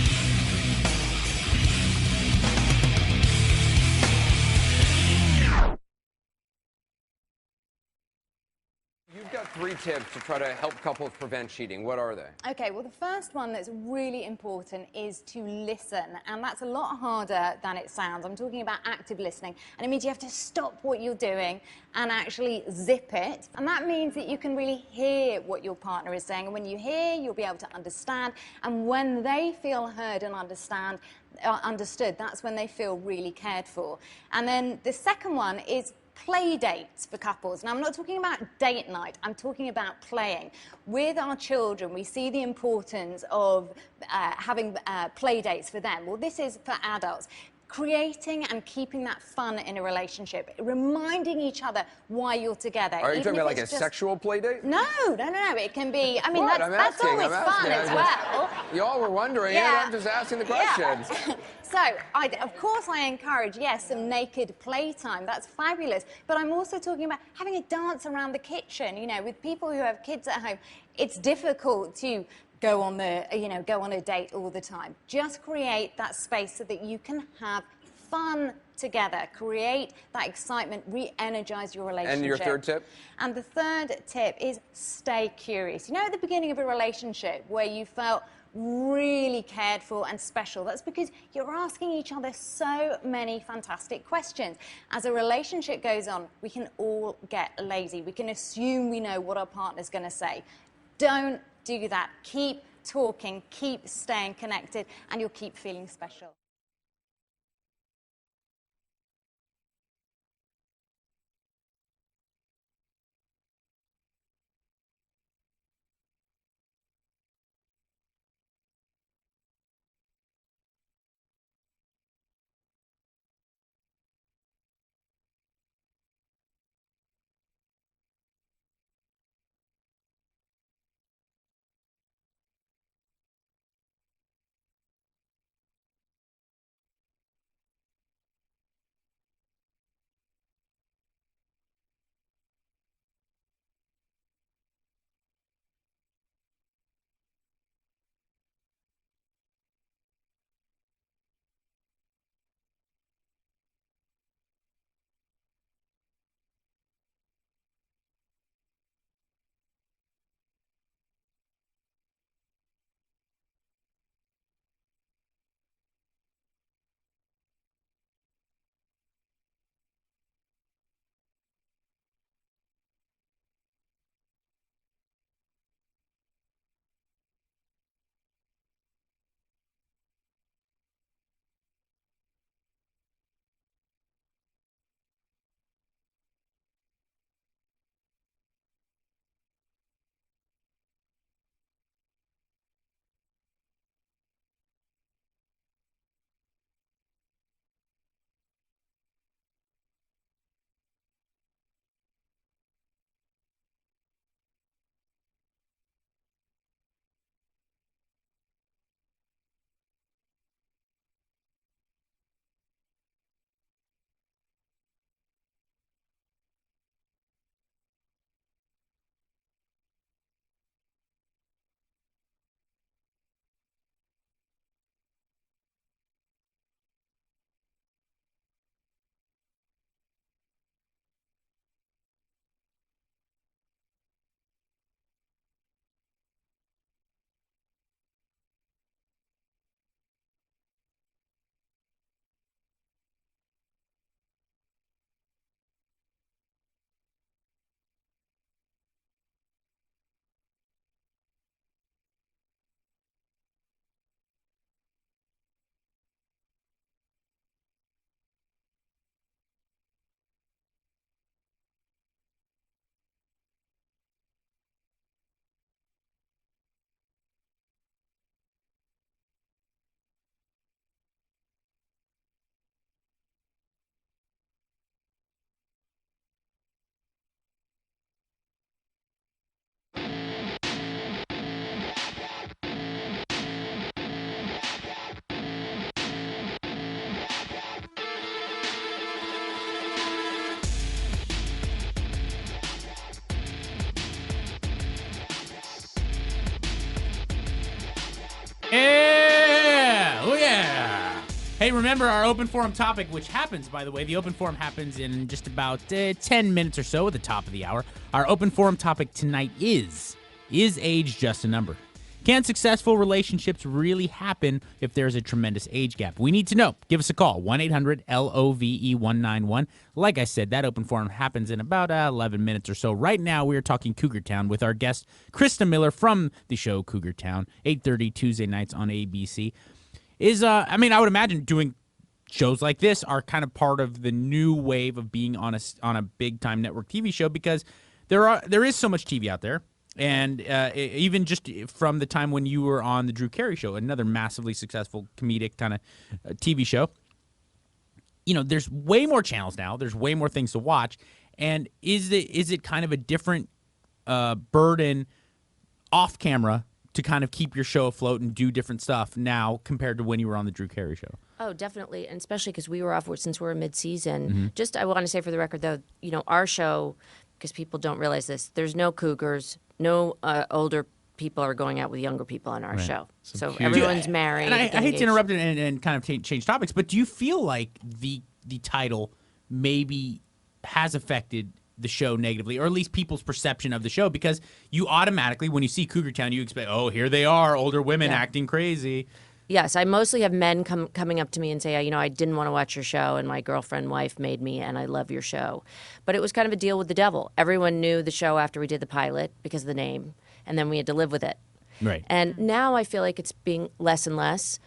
You've got 3 tips to try to help couples prevent cheating. What are they? Okay, well, the first one that's really important is to listen, and that's a lot harder than it sounds. I'm talking about active listening, and it means you have to stop what you're doing and actually zip it, and that means that you can really hear what your partner is saying, and when you hear, you'll be able to understand, and when they feel heard and understood, that's when they feel really cared for. And then the second one is play dates for couples. Now, I'm not talking about date night. I'm talking about playing. With our children, we see the importance of having play dates for them. Well, this is for adults. Creating and keeping that fun in a relationship, reminding each other why you're together. Are you talking about like a sexual play date? No. It can be, I mean, What? that's always fun as well. Y'all were wondering, and I'm just asking the questions. Yeah. So, of course, I encourage, yes, some naked playtime. That's fabulous. But I'm also talking about having a dance around the kitchen. You know, with people who have kids at home, it's difficult to go on a date all the time. Just create that space so that you can have fun together. Create that excitement, re-energize your relationship. And your third tip? And the third tip is stay curious. You know, at the beginning of a relationship where you felt really cared for and special, that's because you're asking each other so many fantastic questions. As a relationship goes on, we can all get lazy. We can assume we know what our partner's going to say. Don't do that. Keep talking, keep staying connected, and you'll keep feeling special. Yeah! Oh, yeah! Hey, remember our open forum topic, which happens, by the way. The open forum happens in just about 10 minutes or so at the top of the hour. Our open forum topic tonight is age just a number? Can successful relationships really happen if there's a tremendous age gap? We need to know. Give us a call, 1-800-LOVE-191. Like I said, that open forum happens in about 11 minutes or so. Right now, we are talking Cougar Town with our guest, Christa Miller from the show Cougar Town, 8:30 Tuesday nights on ABC. I would imagine doing shows like this are kind of part of the new wave of being on a big-time network TV show because there is so much TV out there. And even just from the time when you were on the Drew Carey Show, another massively successful comedic kind of TV show, there's way more channels now. There's way more things to watch. And is it kind of a different burden off camera to kind of keep your show afloat and do different stuff now compared to when you were on the Drew Carey Show? Oh, definitely, and especially because we were off since we're mid-season. Mm-hmm. Just, I want to say for the record, though, our show, because people don't realize this, there's no cougars, no older people are going out with younger people on our Right. show. So cute- everyone's married. And I hate to engaged. interrupt and kind of change topics, but do you feel like the title maybe has affected the show negatively, or at least people's perception of the show? Because you automatically, when you see Cougar Town, you expect, oh, here they are, older women acting crazy. Yes, I mostly have men coming up to me and say, I didn't want to watch your show, and my wife made me, and I love your show. But it was kind of a deal with the devil. Everyone knew the show after we did the pilot because of the name, and then we had to live with it. Right. And now I feel like it's being less and less.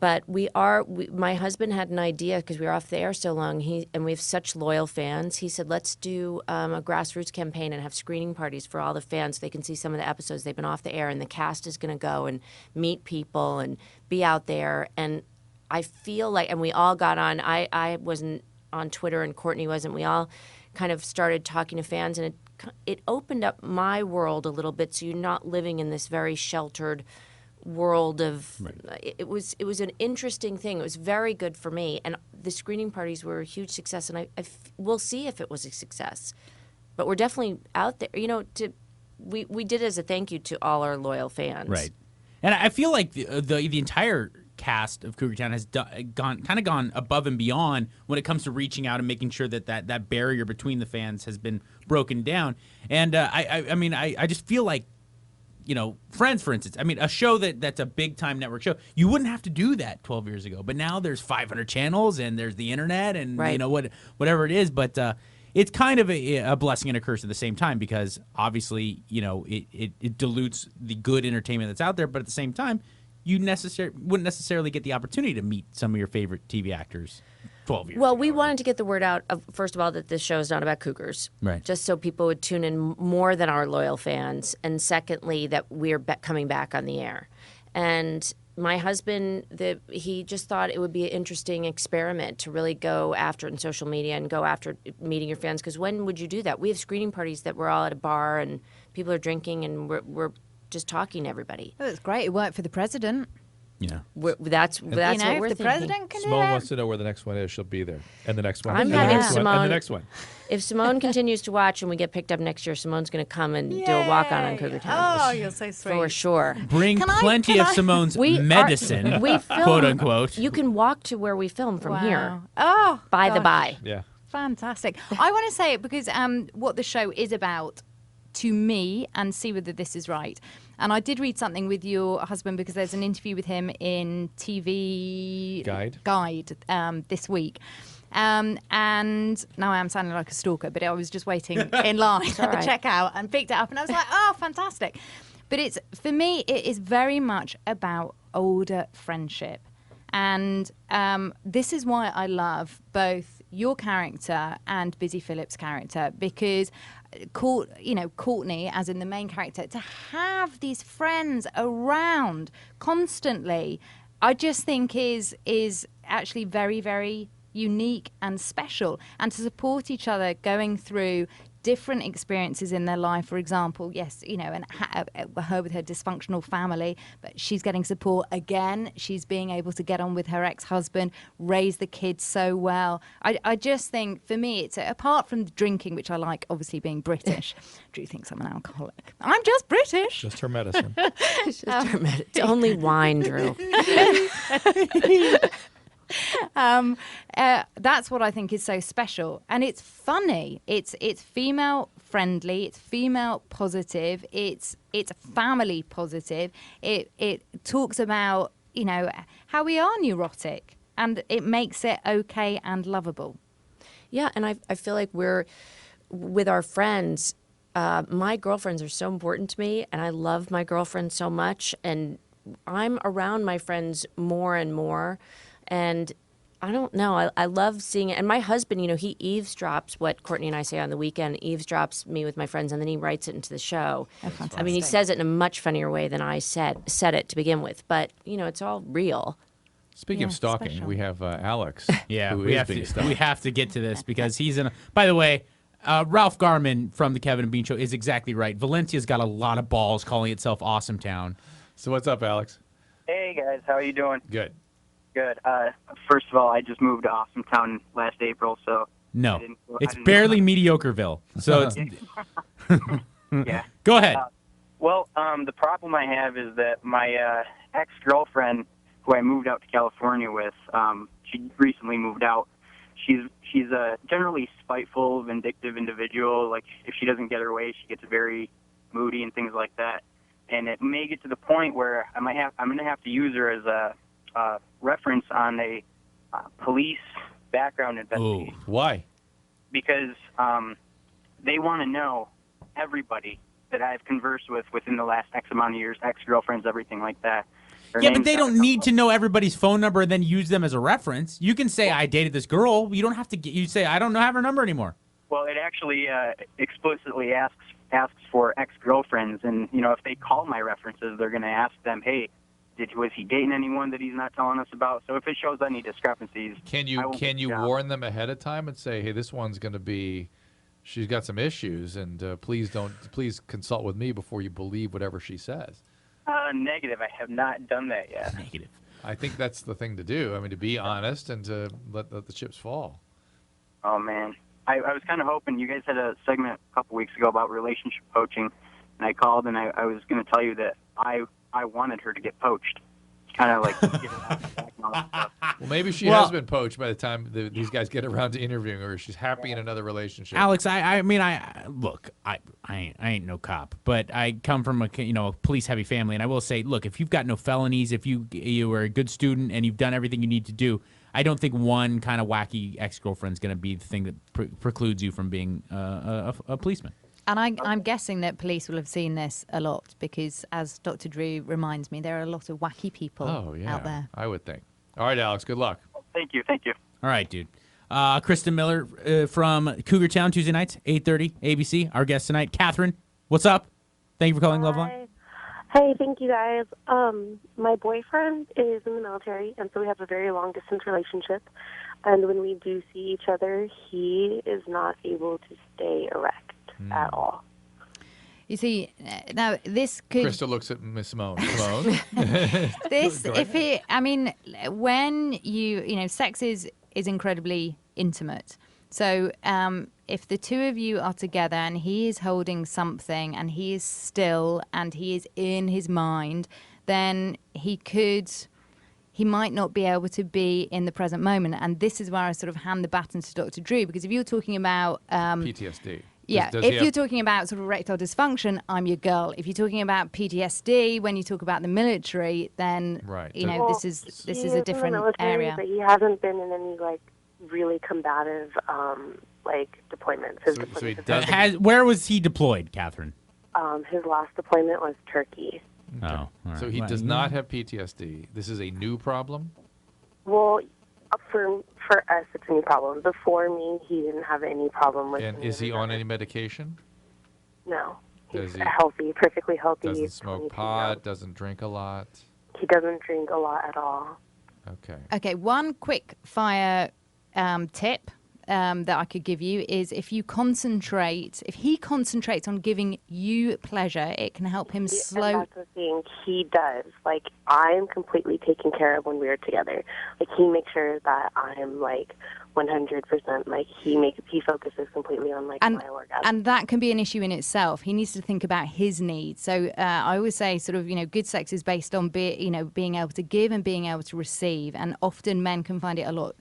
But my husband had an idea because we were off the air so long, and we have such loyal fans. He said, let's do a grassroots campaign and have screening parties for all the fans so they can see some of the episodes. They've been off the air, and the cast is going to go and meet people and be out there. And I feel like, and we all got on, I wasn't on Twitter and Courtney wasn't. We all kind of started talking to fans, and it opened up my world a little bit so you're not living in this very sheltered world of it was an interesting thing. It was very good for me, and the screening parties were a huge success, and we'll see if it was a success, but we're definitely out there, we did it as a thank you to all our loyal fans. Right. And I feel like the entire cast of Cougar Town has gone above and beyond when it comes to reaching out and making sure that barrier between the fans has been broken down. And I just feel like, Friends, for instance, a show that's a big-time network show, you wouldn't have to do that 12 years ago. But now there's 500 channels, and there's the internet, and whatever it is. But it's kind of a blessing and a curse at the same time, because obviously, it dilutes the good entertainment that's out there. But at the same time, you wouldn't necessarily get the opportunity to meet some of your favorite TV actors 12 years Well, ago. we wanted to get the word out, first of all, that this show is not about cougars. Right. Just so people would tune in more than our loyal fans. And secondly, that we're coming back on the air. And my husband, he just thought it would be an interesting experiment to really go after it in social media and go after meeting your fans. Because when would you do that? We have screening parties that we're all at a bar and people are drinking and we're just talking to everybody. Oh, it's great. It worked for the president. Yeah. That's what we're if the thinking. president can do Simone that. wants to know where the next one is. She'll be there. And the next one. I'm and the having next one, and the Simone- next one. If Simone continues to watch and we get picked up next year, Simone's going to come and do a walk-on on Cougar Town. Oh, you're so sweet. For sure. Bring plenty of Simone's medicine, we film, quote unquote. You can walk to where we film from here. Oh, By the gosh. by. Yeah. Fantastic. I want to say it because what the show is about to me, and see whether this is right. And I did read something with your husband because there's an interview with him in TV Guide this week. And now I am sounding like a stalker, but I was just waiting in line at the checkout and picked it up, and I was like, oh, fantastic. But for me, it is very much about older friendship. And this is why I love both your character and Busy Phillips' character, because Courtney, as in the main character, to have these friends around constantly, I just think is actually very, very unique and special. And to support each other going through different experiences in their life. For example, yes, and her with her dysfunctional family, but she's getting support again. She's being able to get on with her ex-husband, raise the kids so well. I just think, for me, it's apart from the drinking, which I like, obviously being British. Drew thinks I'm an alcoholic. I'm just British. Just her medicine. It's just her medicine. It's only wine, Drew. That's what I think is so special, and it's funny. It's female friendly. It's female positive. It's family positive. It talks about how we are neurotic, and it makes it okay and lovable. Yeah, and I feel like we're with our friends. My girlfriends are so important to me, and I love my girlfriends so much, and I'm around my friends more and more. And I don't know. I love seeing it. And my husband, he eavesdrops what Courtney and I say on the weekend, eavesdrops me with my friends, and then he writes it into the show. I mean, he says it in a much funnier way than I said it to begin with. But, it's all real. Speaking of stalking, we have Alex. Yeah, who we is have being to. stalked. We have to get to this because he's in. By the way, Ralph Garman from the Kevin and Bean Show is exactly right. Valencia's got a lot of balls calling itself Awesome Town. So what's up, Alex? Hey guys, how are you doing? Good. Good. First of all, I just moved to Awesome Town last April, so No, I it's didn't barely Mediocreville. So it's yeah. Go ahead. Well, the problem I have is that my ex-girlfriend, who I moved out to California with, she recently moved out. She's a generally spiteful, vindictive individual. Like, if she doesn't get her way, she gets very moody and things like that. And it may get to the point where I'm going to have to use her as a reference on a police background investigation. Oh, why? Because they want to know everybody that I've conversed with within the last X amount of years, ex-girlfriends, everything like that. Yeah, but they don't need to know everybody's phone number and then use them as a reference. You can say, I dated this girl. You don't have to you say, I don't have her number anymore. Well, it actually explicitly asks for ex-girlfriends, and if they call my references, they're going to ask them, hey, was he dating anyone that he's not telling us about? So if it shows any discrepancies, can you warn them ahead of time and say, hey, this one's going to be, she's got some issues, and please consult with me before you believe whatever she says? Negative. I have not done that yet. Negative. I think that's the thing to do. I mean, to be honest and to let the chips fall. Oh, man. I was kind of hoping, you guys had a segment a couple weeks ago about relationship poaching, and I called and I was going to tell you that I wanted her to get poached. Kind of like get her out back and all that stuff. Well, maybe she has been poached by the time these guys get around to interviewing her. She's happy in another relationship. Alex, I mean, look, I ain't no cop, but I come from a police heavy family, and I will say, look, if you've got no felonies, if you are a good student and you've done everything you need to do, I don't think one kind of wacky ex-girlfriend is going to be the thing that precludes you from being a policeman. And I'm guessing that police will have seen this a lot because, as Dr. Drew reminds me, there are a lot of wacky people out there. I would think. All right, Alex, good luck. Thank you. All right, dude. Christa Miller from Cougar Town, Tuesday nights, 8:30, ABC. Our guest tonight, Catherine. What's up? Thank you for calling LoveLine. Hey, thank you guys. My boyfriend is in the military, and so we have a very long-distance relationship. And when we do see each other, he is not able to stay erect at all. You see, now this could... Christa looks at Miss Simone. Simone? When sex is incredibly intimate. So if the two of you are together and he is holding something and he is still and he is in his mind, then he might not be able to be in the present moment. And this is where I sort of hand the baton to Dr. Drew, because if you're talking about... PTSD. Yeah, if you're talking about sort of erectile dysfunction, I'm your girl. If you're talking about PTSD, when you talk about the military, then this is a different area. But he hasn't been in any really combative deployments. Where was he deployed, Catherine? His last deployment was Turkey. Oh, all right. So he does not have PTSD. This is a new problem? Well, for us, it's a new problem. Before me, he didn't have any problem with. And is he on any medication? No. He's healthy, perfectly healthy. Doesn't smoke pot, doesn't drink a lot? He doesn't drink a lot at all. Okay, one quick fire tip that I could give you is if he concentrates on giving you pleasure, it can help him slow. And that's the thing he does. I'm completely taken care of when we are together. He makes sure that I'm 100%. He focuses completely on my orgasm. And that can be an issue in itself. He needs to think about his needs. So I always say, sort of, good sex is based on being able to give and being able to receive. And often men can find it a lot.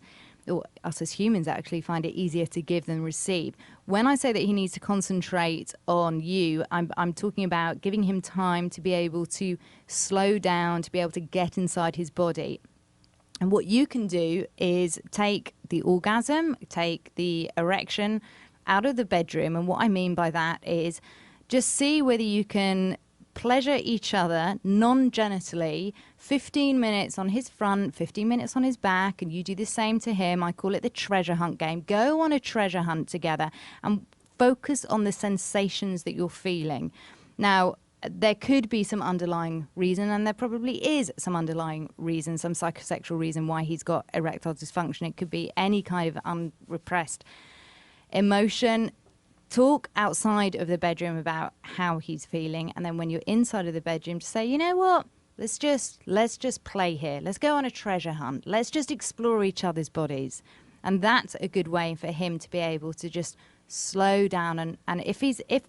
Or us as humans actually find it easier to give than receive. When I say that he needs to concentrate on you, I'm talking about giving him time to be able to slow down, to be able to get inside his body. And what you can do is take the orgasm, take the erection out of the bedroom. And what I mean by that is just see whether you can pleasure each other non-genitally, 15 minutes on his front, 15 minutes on his back, and you do the same to him. I call it the treasure hunt game. Go on a treasure hunt together and focus on the sensations that you're feeling. Now, there could be some underlying reason, and there probably is some underlying reason, some psychosexual reason why he's got erectile dysfunction. It could be any kind of unrepressed emotion. Talk outside of the bedroom about how he's feeling, and then when you're inside of the bedroom, just say, you know what? Let's just play here. Let's go on a treasure hunt. Let's just explore each other's bodies. And that's a good way for him to be able to just slow down. And if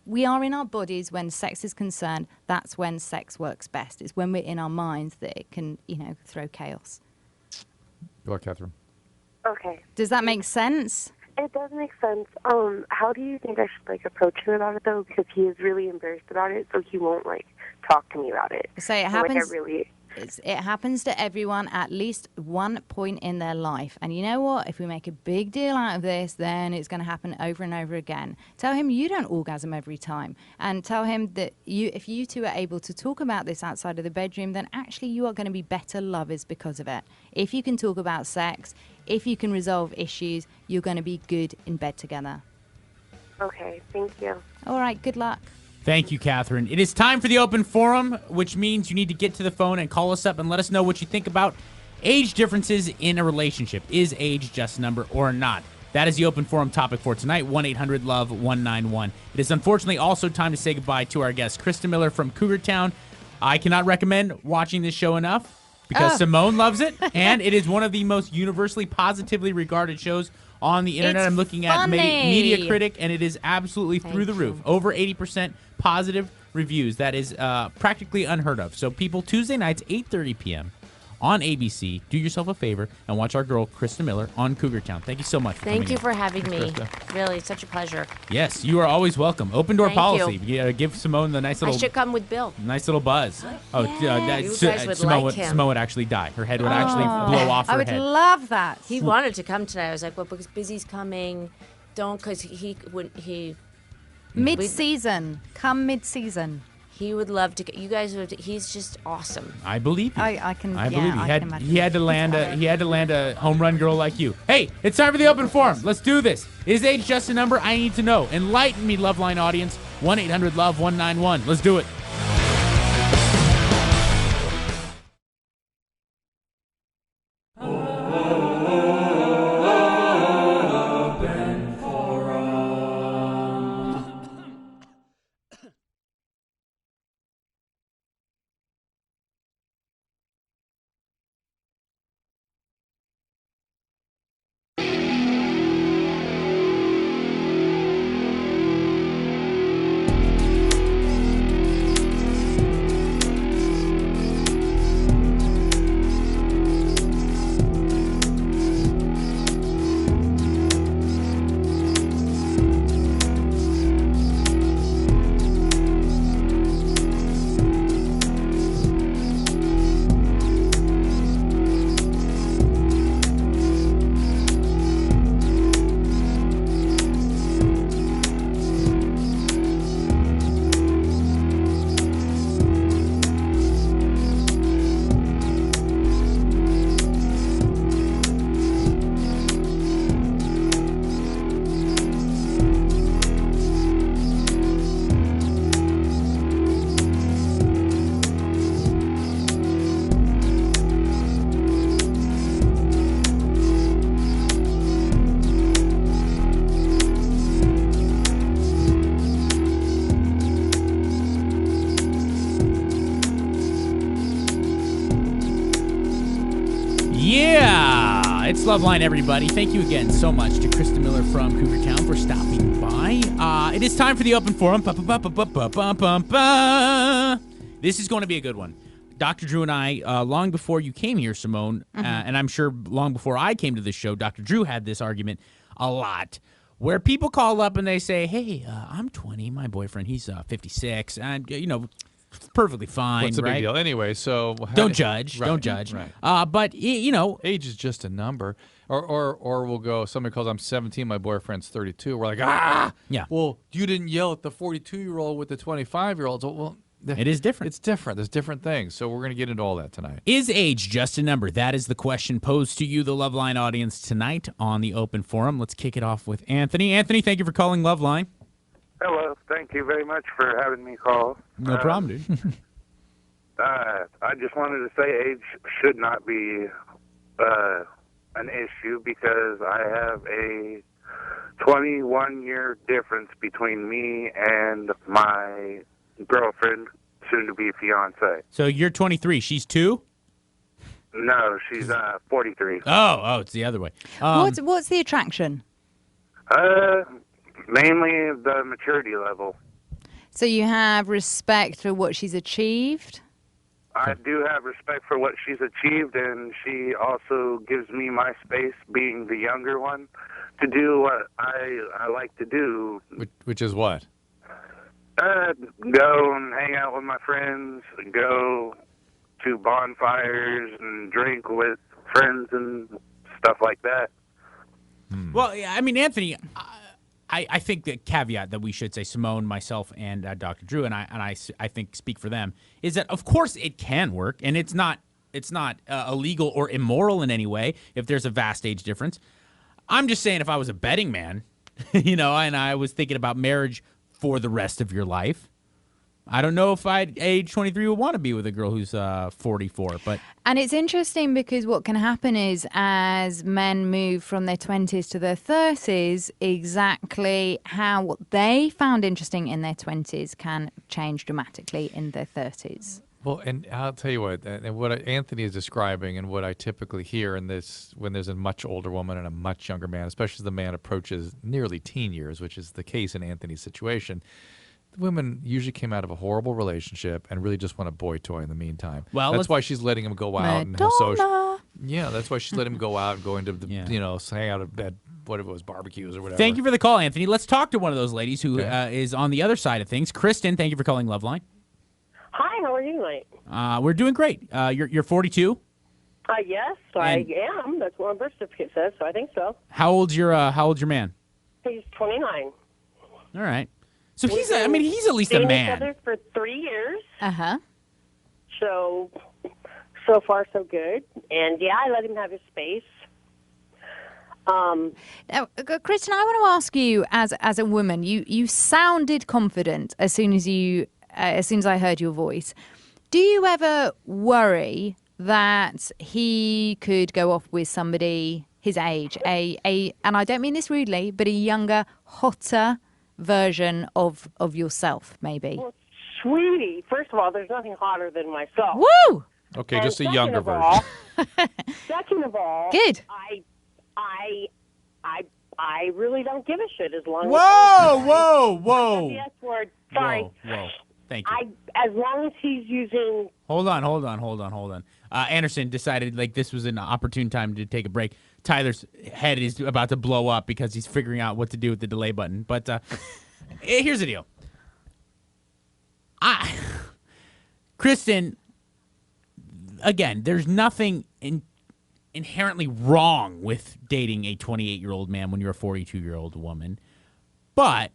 we are in our bodies when sex is concerned, that's when sex works best. It's when we're in our minds that it can, throw chaos. Go ahead, Catherine. Okay. Does that make sense? It does make sense. How do you think I should approach him about it though? Because he is really embarrassed about it, so he won't talk to me about it. So it So, happens. I really. It happens to everyone at least one point in their life. And you know what? If we make a big deal out of this, then it's going to happen over and over again. Tell him you don't orgasm every time. And tell him that if you two are able to talk about this outside of the bedroom, then actually you are going to be better lovers because of it. If you can talk about sex, if you can resolve issues, you're going to be good in bed together. Okay, thank you. All right, good luck. Thank you, Catherine. It is time for the open forum, which means you need to get to the phone and call us up and let us know what you think about age differences in a relationship. Is age just a number or not? That is the open forum topic for tonight, 1-800-LOVE-191. It is unfortunately also time to say goodbye to our guest, Christa Miller from Cougar Town. I cannot recommend watching this show enough because Simone loves it, and it is one of the most universally positively regarded shows on the internet. I'm looking at Media Critic, and it is absolutely through the roof. Over 80% positive reviews. That is practically unheard of. So people, Tuesday nights, 8:30 p.m. on ABC, do yourself a favor and watch our girl, Christa Miller, on Cougar Town. Thank you so much for coming Thank you in. for having me. Christa. Really, it's such a pleasure. Yes, you are always welcome. Open door Thank policy. you. Give Simone the nice little... I should come with Bill. Nice little buzz. Oh, You guys would Simone, like him. Simone would actually die. Her head would actually blow off her I would head. love that. He wanted to come today. I was like, well, because Busy's coming. Don't, because he wouldn't, Mid-season. Come mid-season. He would love to. You guys would. He's just awesome. I believe you. I can. I yeah, believe you. I can imagine. He had to land a home run girl like you. Hey, it's time for the open forum. Let's do this. Is age just a number? I need to know. Enlighten me, LoveLine audience. 1-800-LOVE-191. Let's do it. Yeah, it's LoveLine, everybody. Thank you again so much to Christa Miller from Cougar Town for stopping by. It is time for the open forum. This is going to be a good one. Dr. Drew and I, long before you came here, Simone, and I'm sure long before I came to this show, Dr. Drew had this argument a lot, where people call up and they say, hey, I'm 20, my boyfriend, he's 56, and, perfectly fine, What's the right? big deal? Anyway, so... Don't judge. Right, Don't judge. Right. But, age is just a number. Or we'll go, somebody calls, I'm 17, my boyfriend's 32. We're like, ah! Yeah. Well, you didn't yell at the 42-year-old with the 25-year-old. So, well... It is different. It's different. There's different things. So we're going to get into all that tonight. Is age just a number? That is the question posed to you, the LoveLine audience, tonight on the open forum. Let's kick it off with Anthony. Anthony, thank you for calling LoveLine. Hello. Thank you very much for having me call. No problem, dude. I just wanted to say age should not be an issue because I have a 21-year difference between me and my girlfriend, soon-to-be fiance. So you're 23. She's 2? No, she's 43. Oh, it's the other way. What's the attraction? Mainly the maturity level. So you have respect for what she's achieved? I do have respect for what she's achieved, and she also gives me my space, being the younger one, to do what I like to do. Which is what? Go and hang out with my friends, go to bonfires and drink with friends and stuff like that. Well, yeah, I mean, Anthony, I think the caveat that we should say, Simone, myself, and Dr. Drew, and I think speak for them, is that of course it can work, and it's not illegal or immoral in any way if there's a vast age difference. I'm just saying, if I was a betting man, and I was thinking about marriage for the rest of your life, I don't know if I'd age 23 would want to be with a girl who's 44. And it's interesting because what can happen is as men move from their 20s to their 30s, exactly how what they found interesting in their 20s can change dramatically in their 30s. Well, and I'll tell you what, and what Anthony is describing and what I typically hear in this, when there's a much older woman and a much younger man, especially as the man approaches nearly teen years, which is the case in Anthony's situation, the women usually came out of a horrible relationship and really just want a boy toy in the meantime. Well, that's why she's letting him go out and have social. Yeah, that's why she's letting him go out and go into the, hang out at whatever it was, barbecues or whatever. Thank you for the call, Anthony. Let's talk to one of those ladies who is on the other side of things. Kristen, thank you for calling LoveLine. Hi, how are you tonight? We're doing great. You're 42. Yes, I am. That's what my birth certificate says, so I think so. How old's your man? He's 29. All right. So he's at least a man. Each other for 3 years. Uh-huh. So far so good. And yeah, I let him have his space. Now, Kristen, I want to ask you, as a woman, you sounded confident as soon as I heard your voice. Do you ever worry that he could go off with somebody his age, and I don't mean this rudely, but a younger, hotter version of yourself, maybe? Well, sweetie, first of all, there's nothing hotter than myself. Woo! Okay, And just a younger version. Second of all, good. I really don't give a shit as long as Whoa! the S word. Sorry. Whoa. Thank you. As long as he's using. Hold on. Anderson decided this was an opportune time to take a break. Tyler's head is about to blow up because he's figuring out what to do with the delay button. But here's the deal. Kristen, again, there's nothing inherently wrong with dating a 28-year-old man when you're a 42-year-old woman. But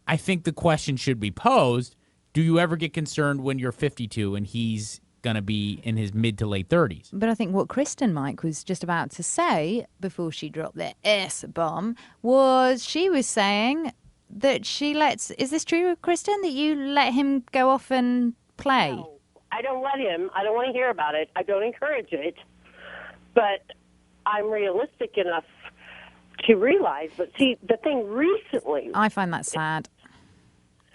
I think the question should be posed, do you ever get concerned when you're 52 and he's going to be in his mid to late 30s? But I think what Kristen, Mike, was just about to say before she dropped the S-bomb was she was saying that she lets... Is this true, Kristen, that you let him go off and play? No, I don't let him. I don't want to hear about it. I don't encourage it. But I'm realistic enough to realize. But see, the thing recently... I find that sad.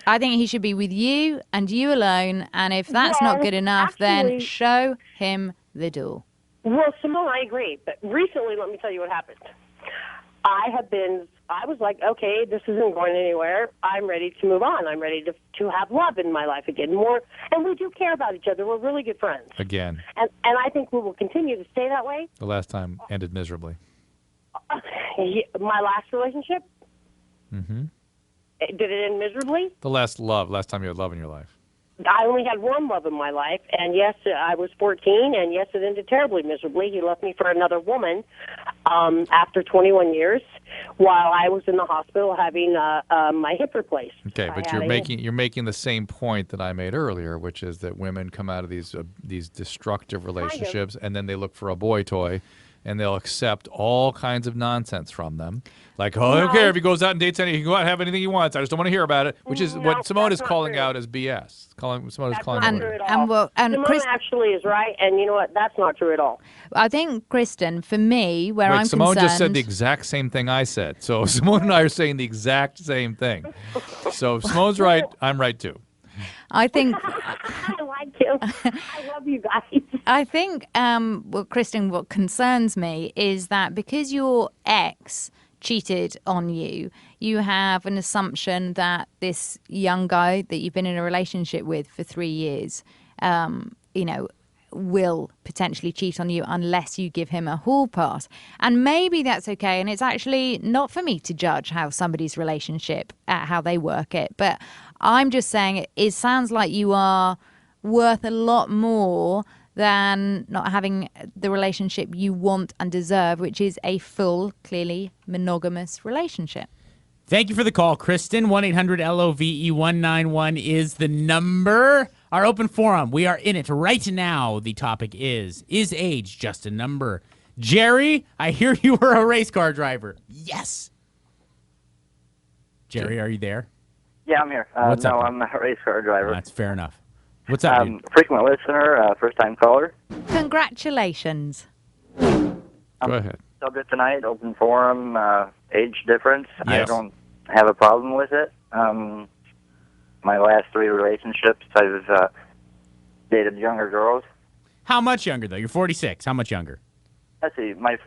I think he should be with you and you alone, and if that's not good enough, then show him the door. Well, Simone, I agree. But recently, let me tell you what happened. I was like, okay, this isn't going anywhere. I'm ready to move on. I'm ready to have love in my life again. More, and we do care about each other. We're really good friends. Again. And I think we will continue to stay that way. The last time ended miserably. My last relationship? Mm-hmm. Did it end miserably? The last time you had love in your life. I only had one love in my life, and yes, I was 14, and yes, it ended terribly miserably. He left me for another woman after 21 years while I was in the hospital having my hip replaced. Okay, but you're making the same point that I made earlier, which is that women come out of these destructive relationships, and then they look for a boy toy, and they'll accept all kinds of nonsense from them. Like, oh, I don't care if he goes out and dates any, he can go out and have anything he wants. I just don't want to hear about it, which is what Simone is calling out as BS. Simone is calling out. Simone actually is right, and you know what? That's not true at all. I think, Kristen, for me, where I'm Simone concerned... just said the exact same thing I said. So Simone and I are saying the exact same thing. So if Simone's right, I'm right too. I think... I like you. I love you guys. I think, Kristen, what concerns me is that because your ex cheated on you, you have an assumption that this young guy that you've been in a relationship with for 3 years, will potentially cheat on you unless you give him a hall pass. And maybe that's okay. And it's actually not for me to judge how somebody's relationship, how they work it. But I'm just saying it sounds like you are worth a lot more than not having the relationship you want and deserve, which is a full, clearly monogamous relationship. Thank you for the call, Kristen. 1-800-LOVE-191 is the number. Our open forum, we are in it right now. The topic is age just a number? Jerry, I hear you were a race car driver. Yes. Jerry, are you there? Yeah, I'm here. What's up? I'm a race car driver. That's fair enough. What's up, dude? Frequent listener, first-time caller. Congratulations. Go ahead. Subject tonight, open forum, age difference. I Yes. don't have a problem with it. My last 3 relationships, I've dated younger girls. How much younger, though? You're 46. How much younger? Let's see, my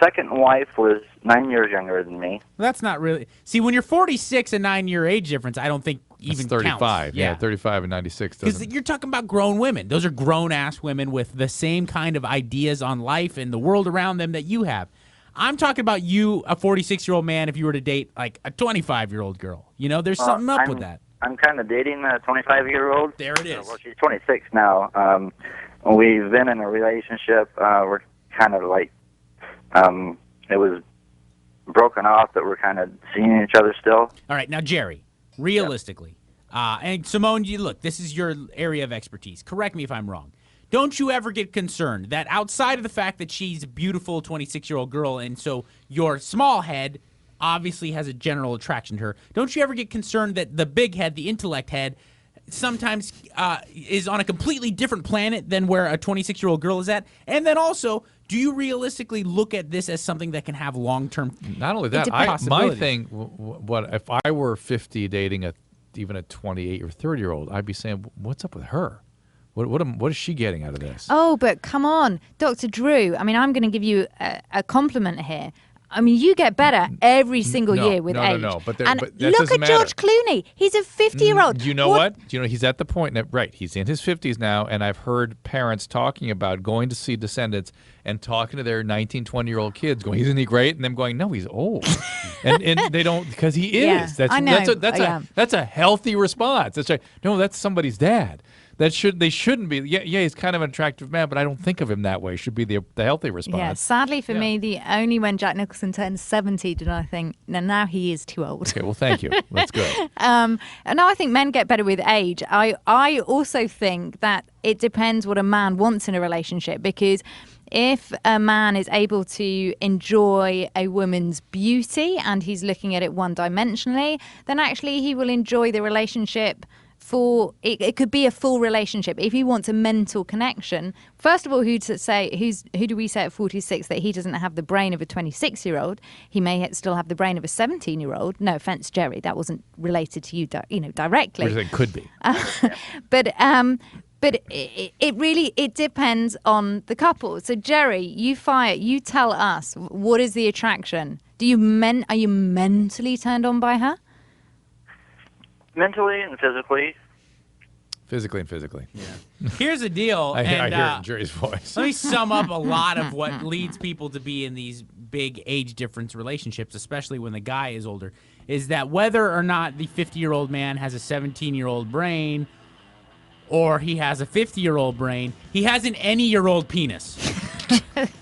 second wife was 9 years younger than me. Well, that's not really... See, when you're 46, a 9-year age difference, I don't think even That's 35. counts. Yeah, 35 and 96 Because doesn't. you're talking about grown women. Those are grown-ass women with the same kind of ideas on life and the world around them that you have. I'm talking about you, a 46-year-old man, if you were to date, like, a 25-year-old girl. You know, there's something up with that. I'm kind of dating a 25-year-old. There it is. Well, she's 26 now. We've been in a relationship. We're kind of like, it was broken off, but we're kind of seeing each other still. All right, now, Jerry, realistically, and Simone, look, this is your area of expertise. Correct me if I'm wrong. Don't you ever get concerned that outside of the fact that she's a beautiful 26-year-old girl, and so your small head obviously has a general attraction to her, don't you ever get concerned that the big head, the intellect head, sometimes is on a completely different planet than where a 26-year-old girl is at? And then also, do you realistically look at this as something that can have long-term Not only that, possibilities? my thing, what if I were 50 dating even a 28 or 30-year-old, I'd be saying, what's up with her? What is she getting out of this? Oh, but come on, Dr. Drew. I mean, I'm going to give you a compliment here. I mean, you get better every single year with age. No. But and that look doesn't at George Clooney. He's a 50-year-old. You know what? He's at the point that, right, he's in his 50s now, and I've heard parents talking about going to see Descendants and talking to their 19, 20-year-old kids going, isn't he great? And them going, no, he's old. and they don't, because he is. Yeah, I know. That's a healthy response. That's right. No, that's somebody's dad. They shouldn't be. Yeah, he's kind of an attractive man, but I don't think of him that way. Should be the healthy response. Yeah, sadly for me, only when Jack Nicholson turned 70 did I think, now he is too old. Okay, well, thank you. That's good. And I think men get better with age. I also think that it depends what a man wants in a relationship, because if a man is able to enjoy a woman's beauty and he's looking at it one-dimensionally, then actually he will enjoy the relationship for it could be a full relationship. If he wants a mental connection, first of all, who do we say at 46 that he doesn't have the brain of a 26-year-old? He may still have the brain of a 17-year-old. No offense, Jerry, that wasn't related to you, directly. It could be. But it really depends on the couple. So Jerry, you tell us, what is the attraction? Are you mentally turned on by her? Mentally and physically. Physically and physically. Yeah. Here's the deal. I hear it in Jerry's voice. Let me sum up a lot of what leads people to be in these big age difference relationships, especially when the guy is older, is that whether or not the 50-year-old man has a 17-year-old brain or he has a 50-year-old brain, he has an any-year-old penis.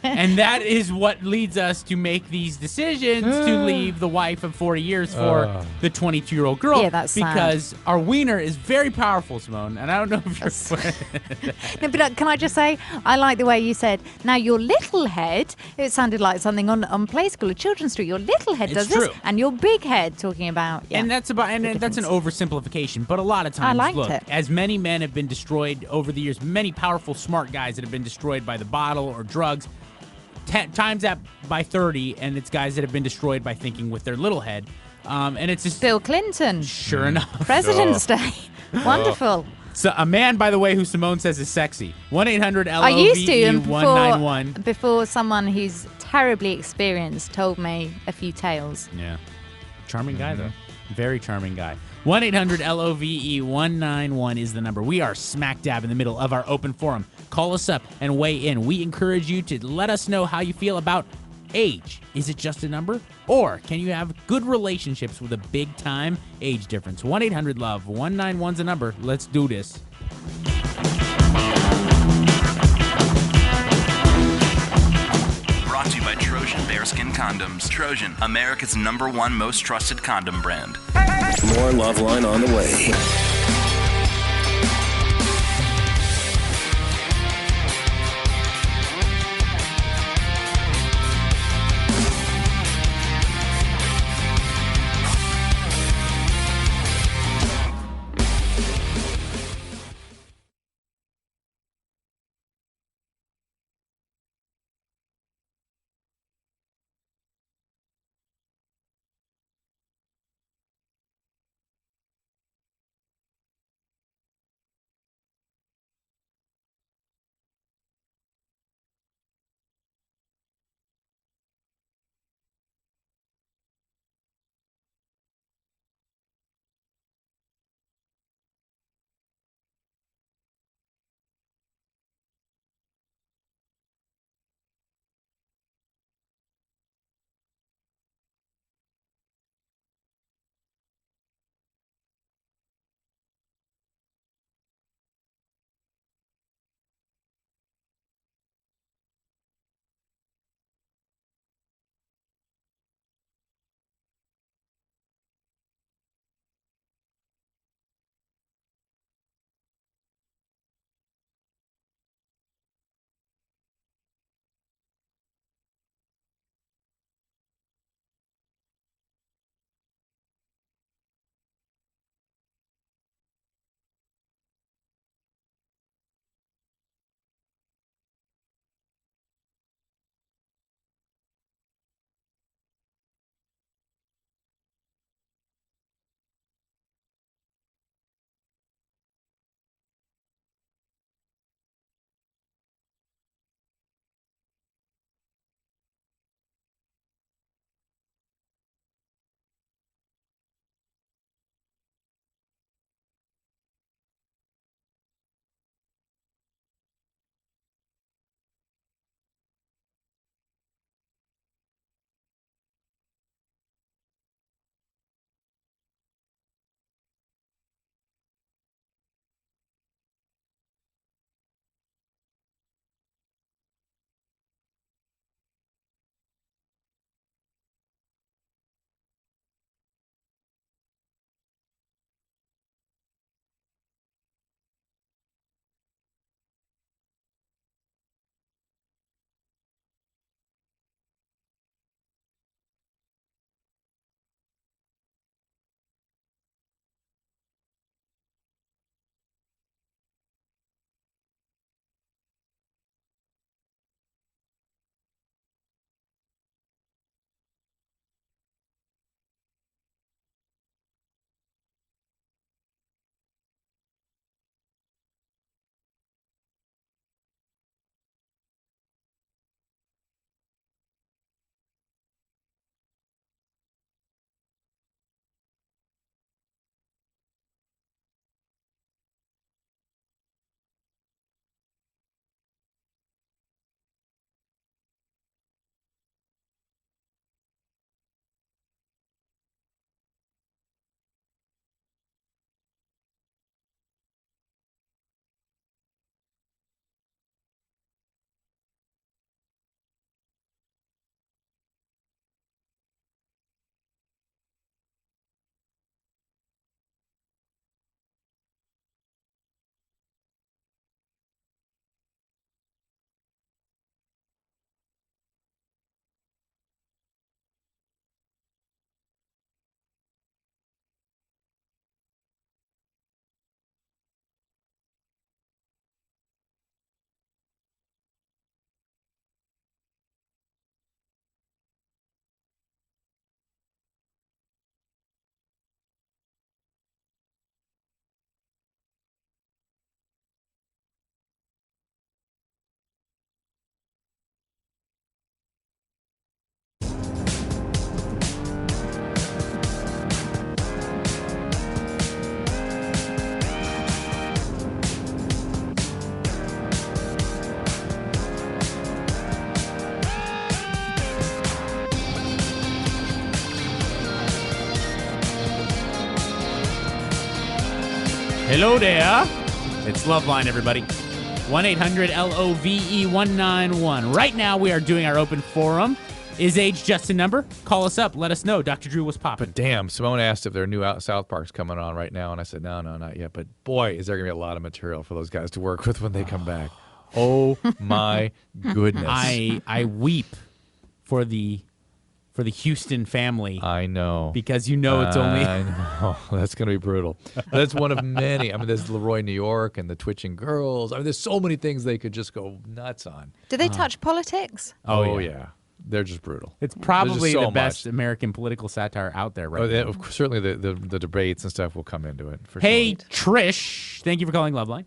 And that is what leads us to make these decisions to leave the wife of 40 years for the 22-year-old girl. Yeah, that's because our wiener is very powerful, Simone. And I don't know if you're... No, but can I just say, I like the way you said, now your little head, it sounded like something on Play School or Children's Street. Your little head does this, and your big head talking about... Yeah, and that's an oversimplification. But a lot of times, look, it. as many men have been destroyed over the years, many powerful, smart guys that have been destroyed by the bottle or drugs, times that by 30, and it's guys that have been destroyed by thinking with their little head. And it's just Bill Clinton. Sure enough. President's Day. Wonderful. So a man, by the way, who Simone says is sexy. 1-800-LOVE-191. I used to, before someone who's terribly experienced, told me a few tales. Yeah. Charming guy, though. Very charming guy. 1-800-LOVE-191 is the number. We are smack dab in the middle of our open forum. Call us up and weigh in. We encourage you to let us know how you feel about age. Is it just a number? Or can you have good relationships with a big-time age difference? 1-800-LOVE-191's the number. Let's do this. Brought to you by Trojan Bearskin Condoms. Trojan, America's #1 most trusted condom brand. More Loveline on the way. Hello there. It's Loveline, everybody. 1-800-LOVE-191. Right now, we are doing our open forum. Is age just a number? Call us up. Let us know. Dr. Drew was popping. Damn, Simone asked if there are new South Parks coming on right now, and I said, no, not yet. But boy, is there going to be a lot of material for those guys to work with when they come back. Oh, my goodness. I weep for the Houston family. I know. Because it's only... I know. That's going to be brutal. That's one of many. I mean, there's Leroy, New York, and the Twitching Girls. I mean, there's so many things they could just go nuts on. Do they touch politics? Oh, yeah. They're just brutal. It's probably so the best much. American political satire out there right now. Certainly the debates and stuff will come into it. For Hey, sure. Trish. Thank you for calling Loveline.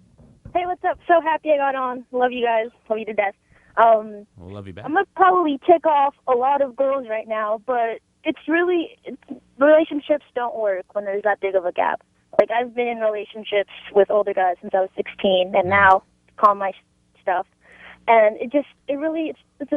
Hey, what's up? So happy I got on. Love you guys. Love you to death. We'll love you back. I'm going to probably tick off a lot of girls right now, but relationships don't work when there's that big of a gap. Like, I've been in relationships with older guys since I was 16, and now call my stuff. And it's a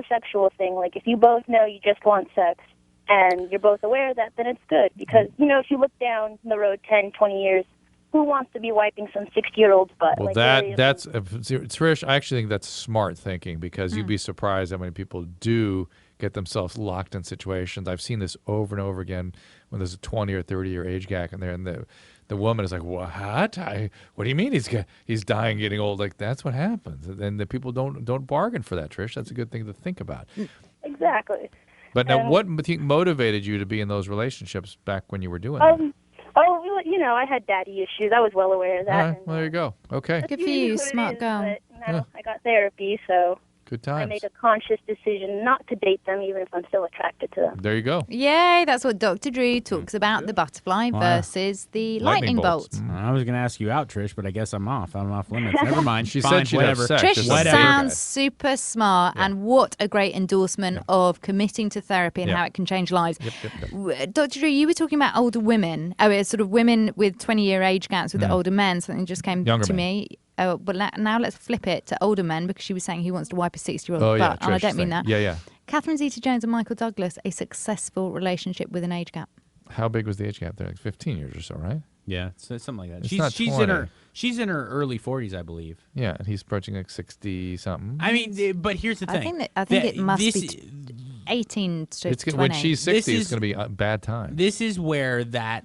sexual thing. Like, if you both know you just want sex and you're both aware of that, then it's good. Because, if you look down the road 10, 20 years, who wants to be wiping some 60-year-old's butt? Well, that's Trish, I actually think that's smart thinking because you'd be surprised how many people do get themselves locked in situations. I've seen this over and over again when there's a 20 or 30-year age gap in there, and the woman is like, what? What do you mean he's dying, getting old? Like, that's what happens. And the people don't bargain for that, Trish. That's a good thing to think about. Exactly. But now, what do you think motivated you to be in those relationships back when you were doing that? I had daddy issues. I was well aware of that. All right, well, there you go. Okay. Good for you, smart girl. But, I got therapy, so good times. I made a conscious decision not to date them, even if I'm still attracted to them. There you go. Yay, that's what Dr. Drew talks about, the butterfly versus the lightning bolt. I was going to ask you out, Trish, but I guess I'm off. I'm off limits. Never mind. She Fine, said she'd whatever. have sex. Trish sounds super smart, and what a great endorsement of committing to therapy and how it can change lives. Dr. Drew, you were talking about older women, sort of women with 20-year age gaps with the older men. Something just came Younger to men. me. But now let's flip it to older men because she was saying he wants to wipe a 60-year-old butt. Trish, And I don't mean that. Yeah. Catherine Zeta-Jones and Michael Douglas, a successful relationship with an age gap. How big was the age gap there? Like 15 years or so, right? Yeah, so something like that. It's not She's in her early 40s, I believe. Yeah, and he's approaching like 60 something. I mean, but here's the thing. I think it must be 18 to 20. When she's 60, it's going to be a bad time. This is where that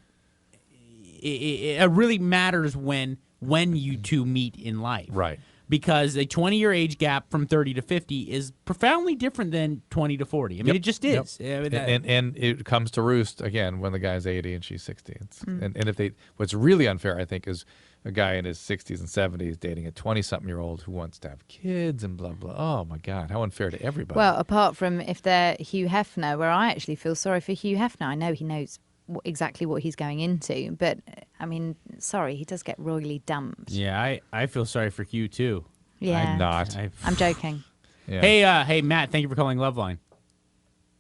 it really matters when you two meet in life. Right. Because a 20-year age gap from 30 to 50 is profoundly different than 20 to 40. I mean, it just is. Yep. And it comes to roost, again, when the guy's 80 and she's 60. And if what's really unfair, I think, is a guy in his 60s and 70s dating a 20-something-year-old who wants to have kids and blah, blah. Oh, my God. How unfair to everybody. Well, apart from if they're Hugh Hefner, where I actually feel sorry for Hugh Hefner. I know he knows exactly what he's going into, but I mean, sorry, he does get royally dumped. Yeah, I feel sorry for Hugh too. Yeah, I'm not. I'm joking. Yeah. Hey, Matt, thank you for calling Loveline.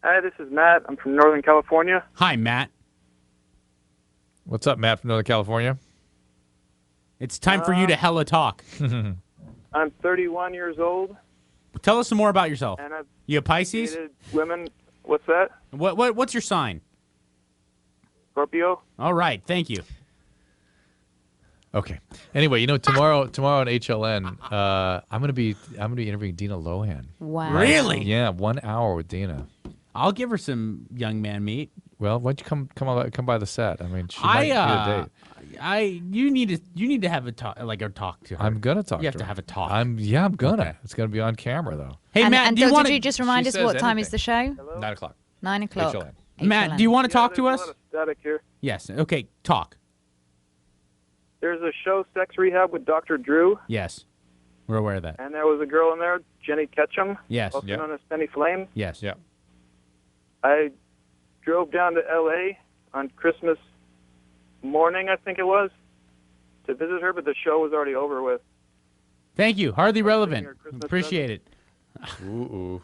Hi, this is Matt. I'm from Northern California. Hi, Matt. What's up, Matt from Northern California? It's time for you to hella talk. I'm 31 years old. Tell us some more about yourself. And I've You a Pisces? dated women. What's that? What's your sign? Scorpio. All right, thank you. Okay. Anyway, tomorrow on HLN, I'm gonna be interviewing Dina Lohan. Wow. Really? Yeah, 1 hour with Dina. I'll give her some young man meat. Well, why don't you come by the set? I mean, she might need a date. You need to have a talk to her. I'm gonna talk. You have to to her. have a talk. I'm gonna. Okay. It's gonna be on camera though. Hey, and, Matt, and do you Dr. want Drew, just remind us what time is the show? 9 o'clock. 9 o'clock. HLN. Matt, do you want to talk to us? There's a lot of static here. Yes. Okay, talk. There's a show, Sex Rehab, with Dr. Drew, Yes. We're aware of that. and there was a girl in there, Jenny Ketchum, Yes. also Yep. known as Penny Flame. Yes. Yeah. I drove down to L.A. on Christmas morning, I think it was, to visit her, but the show was already over with. Thank you. Hardly relevant. your Christmas Appreciate it. Ooh.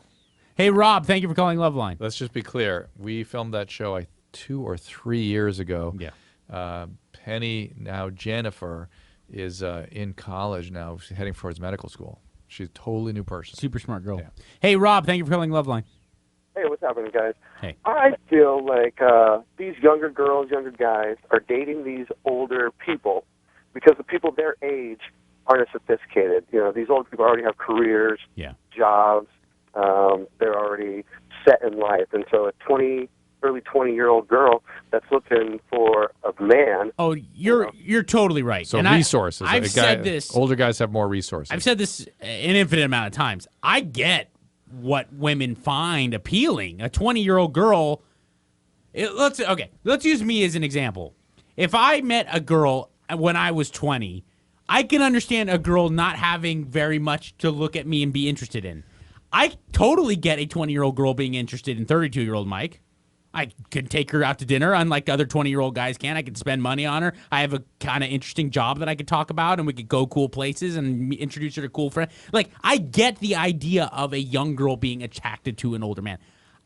Hey, Rob, thank you for calling Loveline. Let's just be clear. We filmed that show 2 or 3 years ago. Yeah. Penny, now Jennifer, is in college now. She's heading towards medical school. She's a totally new person. Super smart girl. Yeah. Hey, Rob, thank you for calling Loveline. Hey, what's happening, guys? Hey. I feel like these younger girls, younger guys are dating these older people because the people their age aren't as sophisticated. You know, these older people already have careers, jobs. They're already set in life, and so a early 20-year-old girl that's looking for a man. Oh, you're totally right. So and resources. I've said this. Older guys have more resources. I've said this an infinite amount of times. I get what women find appealing. A 20-year-old girl. Let's use me as an example. If I met a girl when I was 20, I can understand a girl not having very much to look at me and be interested in. I totally get a 20-year-old girl being interested in 32-year-old Mike. I could take her out to dinner, unlike other 20-year-old guys can. I could spend money on her. I have a kind of interesting job that I could talk about, and we could go cool places and introduce her to cool friends. Like, I get the idea of a young girl being attracted to an older man.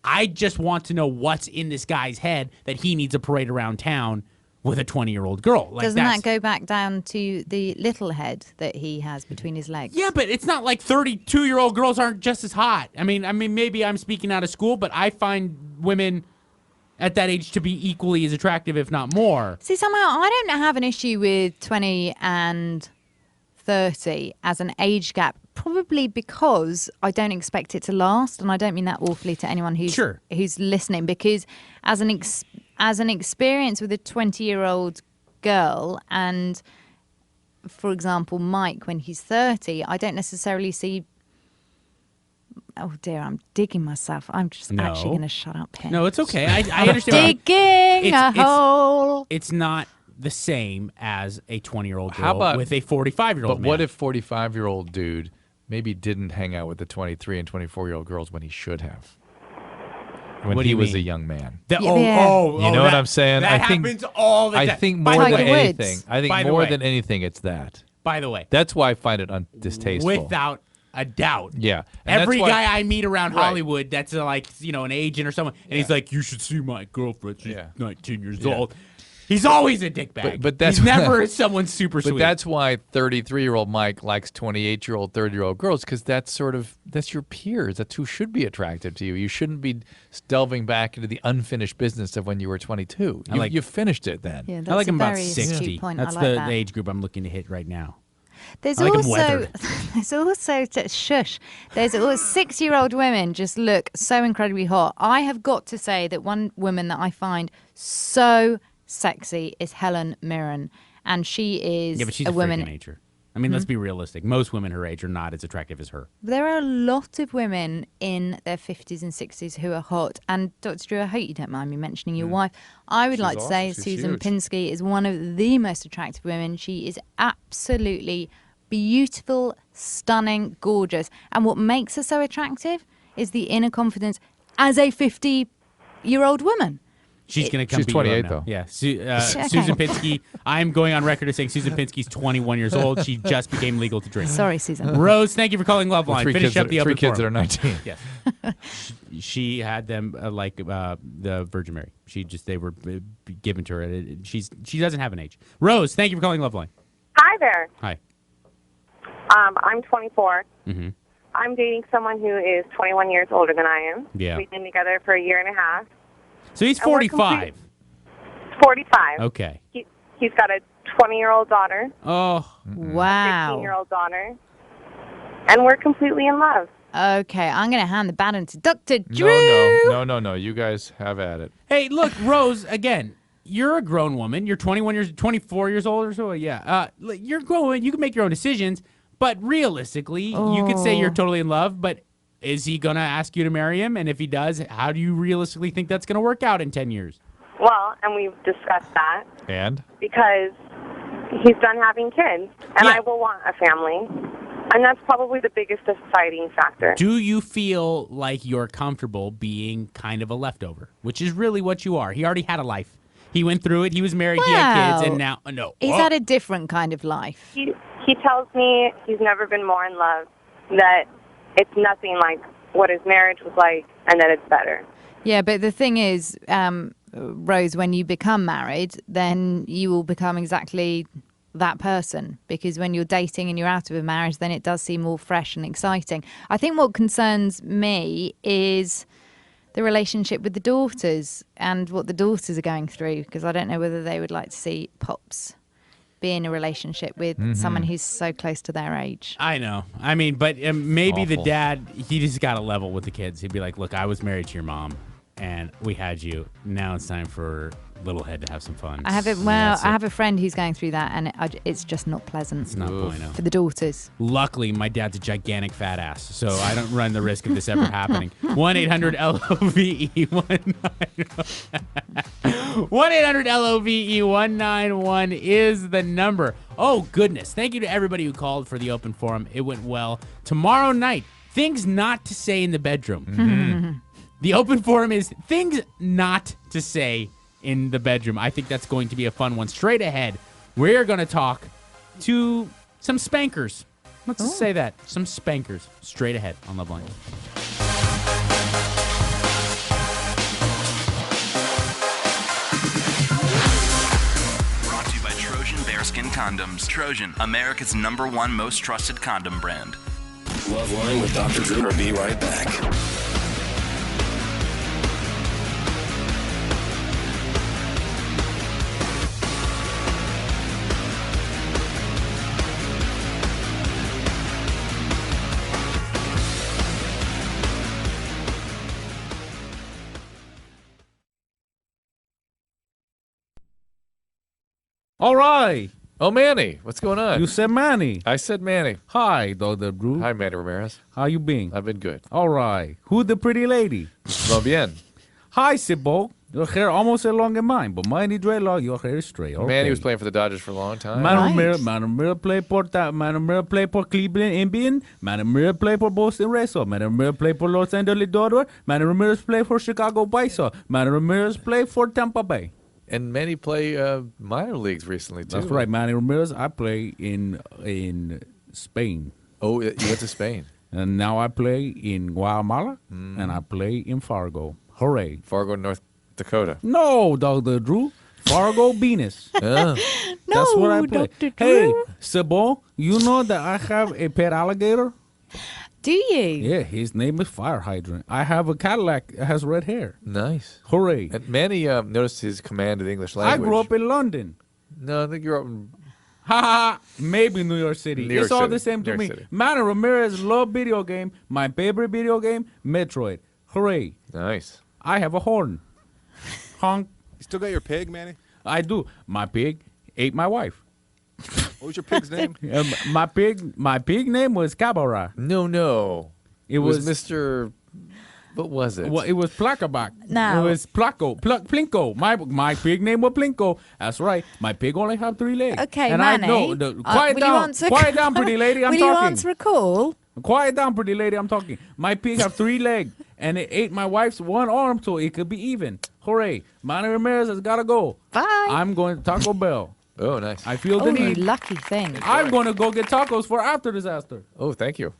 I just want to know what's in this guy's head that he needs a parade around town with a 20-year-old girl. Like, Doesn't that go back down to the little head that he has between his legs? Yeah, but it's not like 32-year-old girls aren't just as hot. I mean, maybe I'm speaking out of school, but I find women at that age to be equally as attractive, if not more. See, somehow I don't have an issue with 20 and 30 as an age gap, probably because I don't expect it to last, and I don't mean that awfully to anyone who's listening, because as an experience with a 20-year-old girl, and for example, Mike, when he's 30, I don't necessarily see. Oh dear, I'm digging myself. I'm just actually going to shut up here. No, it's okay. I understand. Digging a hole. It's not the same as a 20-year-old girl with a 45-year-old But man. what if 45-year-old dude maybe didn't hang out with the 23 and 24-year-old girls when he should have? When What do he you was mean? a young man. You know what I'm saying? That happens all the time. I think By more the than way- anything. I think By the more way- than anything, it's that. By the way. That's why I find it distasteful. Without a doubt. Yeah. And Every that's why- guy I meet around Right. Hollywood that's like, an agent or someone, and he's like, you should see my girlfriend. She's 19 years old. He's always a dickbag. But that's he's never someone super sweet. But that's why 33-year-old Mike likes 28-year-old, 30-year-old girls, because that's your peers. That's who should be attractive to you. You shouldn't be delving back into the unfinished business of when you were 22. You finished it then. Yeah, I like him about very 60. astute point. That's I like the that. age group I'm looking to hit right now. There's I like 'em also, weathered. there's also, shush. There's 6-year-old women just look so incredibly hot. I have got to say that one woman that I find so sexy is Helen Mirren, and she is But she's a a woman. freak in nature. I mean, let's be realistic. Most women her age are not as attractive as her. There are a lot of women in their 50s and 60s who are hot. And Dr. Drew, I hope you don't mind me mentioning your wife. I would She's like to say awesome. She's Susan huge. Pinsky is one of the most attractive women. She is absolutely beautiful, stunning, gorgeous. And what makes her so attractive is the inner confidence as a 50-year-old woman. She's going to come She's beat you up 28 now. though. Yeah. Okay. Susan Pinsky, I'm going on record as saying Susan Pinsky's 21 years old. She just became legal to drink. Sorry, Susan. Rose, thank you for calling LoveLine. Three Finish kids up that- the three open kids that forum. are 19. Yes. she had them like the Virgin Mary. They were given to her. She doesn't have an age. Rose, thank you for calling LoveLine. Hi there. Hi. I'm 24. Mm-hmm. I'm dating someone who is 21 years older than I am. Yeah. We've been together for a year and a half. So he's And we're 45. 45. Okay. He's got a 20-year-old daughter, Oh. Wow. 16-year-old daughter, and we're completely in love. Okay, I'm going to hand the baton to Dr. Drew. No. You guys have at it. Hey, look, Rose, again, you're a grown woman. You're 24 years old or so. Yeah. You're grown. You can make your own decisions. But realistically, you could say you're totally in love. But is he going to ask you to marry him? And if he does, how do you realistically think that's going to work out in 10 years? Well, and we've discussed that And? because he's done having kids, and I will want a family. And that's probably the biggest deciding factor. Do you feel like you're comfortable being kind of a leftover, which is really what you are? He already had a life. He went through it. He was married. He had kids. And now, no. He's Oh. had a different kind of life. He tells me he's never been more in love, that it's nothing like what his marriage was like, and that it's better. Yeah, but the thing is, Rose, when you become married, then you will become exactly that person, because when you're dating and you're out of a marriage, then it does seem more fresh and exciting. I think what concerns me is the relationship with the daughters and what the daughters are going through, because I don't know whether they would like to see Pops be in a relationship with someone who's so close to their age. I know. I mean, but maybe the Awful. dad, he just got to level with the kids. He'd be like, look, I was married to your mom, and we had you. Now it's time for little head to have some fun. I have a friend who's going through that, and it's just not pleasant. It's not bueno. For the daughters. Luckily, my dad's a gigantic fat ass, so I don't run the risk of this ever happening. 1-800-LOVE-1911. 1-800-LOVE-191 is the number. Oh, goodness. Thank you to everybody who called for the open forum. It went well. Tomorrow night, things not to say in the bedroom. The open forum is things not to say in the bedroom. I think that's going to be a fun one. Straight ahead, we're going to talk to some spankers. Let's just say that. Some spankers. Straight ahead on LoveLine. Brought to you by Trojan Bearskin Condoms. Trojan, America's #1 most trusted condom brand. LoveLine with Dr. Drew. We'll be right back. All right. Oh, Manny, what's going on? You said Manny. I said Manny. Hi, Dr. Drew. Hi, Manny Ramirez. How you been? I've been good. All right. Who the pretty lady? Muy bien. Hi, Sibo. Your hair almost as long as mine, but mine is dreadlock. Your hair is straight. Okay. Manny was playing for the Dodgers for a long time. Miller play for Cleveland Indian. Miller play for Boston Red Sox. Miller play for Los Angeles Dodgers. Ramirez play for Chicago White Sox. Ramirez play for Tampa Bay. And many play minor leagues recently, too. That's right, Manny Ramirez. I play in Spain. Oh, you went to Spain. And now I play in Guatemala, and I play in Fargo. Hooray. Fargo, North Dakota. No, Dr. Drew. Fargo, Venus. Yeah. That's what I play. Dr. Hey, Drew. Sabo, you know that I have a pet alligator? Do you? Yeah, his name is Fire Hydrant. I have a Cadillac that has red hair. Nice. Hooray. And Manny noticed his command of the English language. I grew up in London. No, I think you grew up in... Ha ha, maybe New York City. New York It's all City. the same to New me. York City. Manny Ramirez love video game. My favorite video game, Metroid. Hooray. Nice. I have a horn. Honk. You still got your pig, Manny? I do. My pig ate my wife. What was your pig's name? My pig name was Cabara. No. It was was Mr. What was it? Well, it was Placabak. No. It was Plinko. My pig name was Plinko. That's right. My pig only have 3 legs. Okay, and Manny. I know. Quiet will you down. answer- Quiet down, pretty lady. I'm will talking. you answer a call? Quiet down, pretty lady. I'm talking. My pig have 3 legs, and it ate my wife's 1 arm, so it could be even. Hooray! Manny Ramirez has got to go. Bye. I'm going to Taco Bell. Oh, nice. I feel the Oh, you need. lucky thing. I'm going to go get tacos for after disaster. Oh, thank you.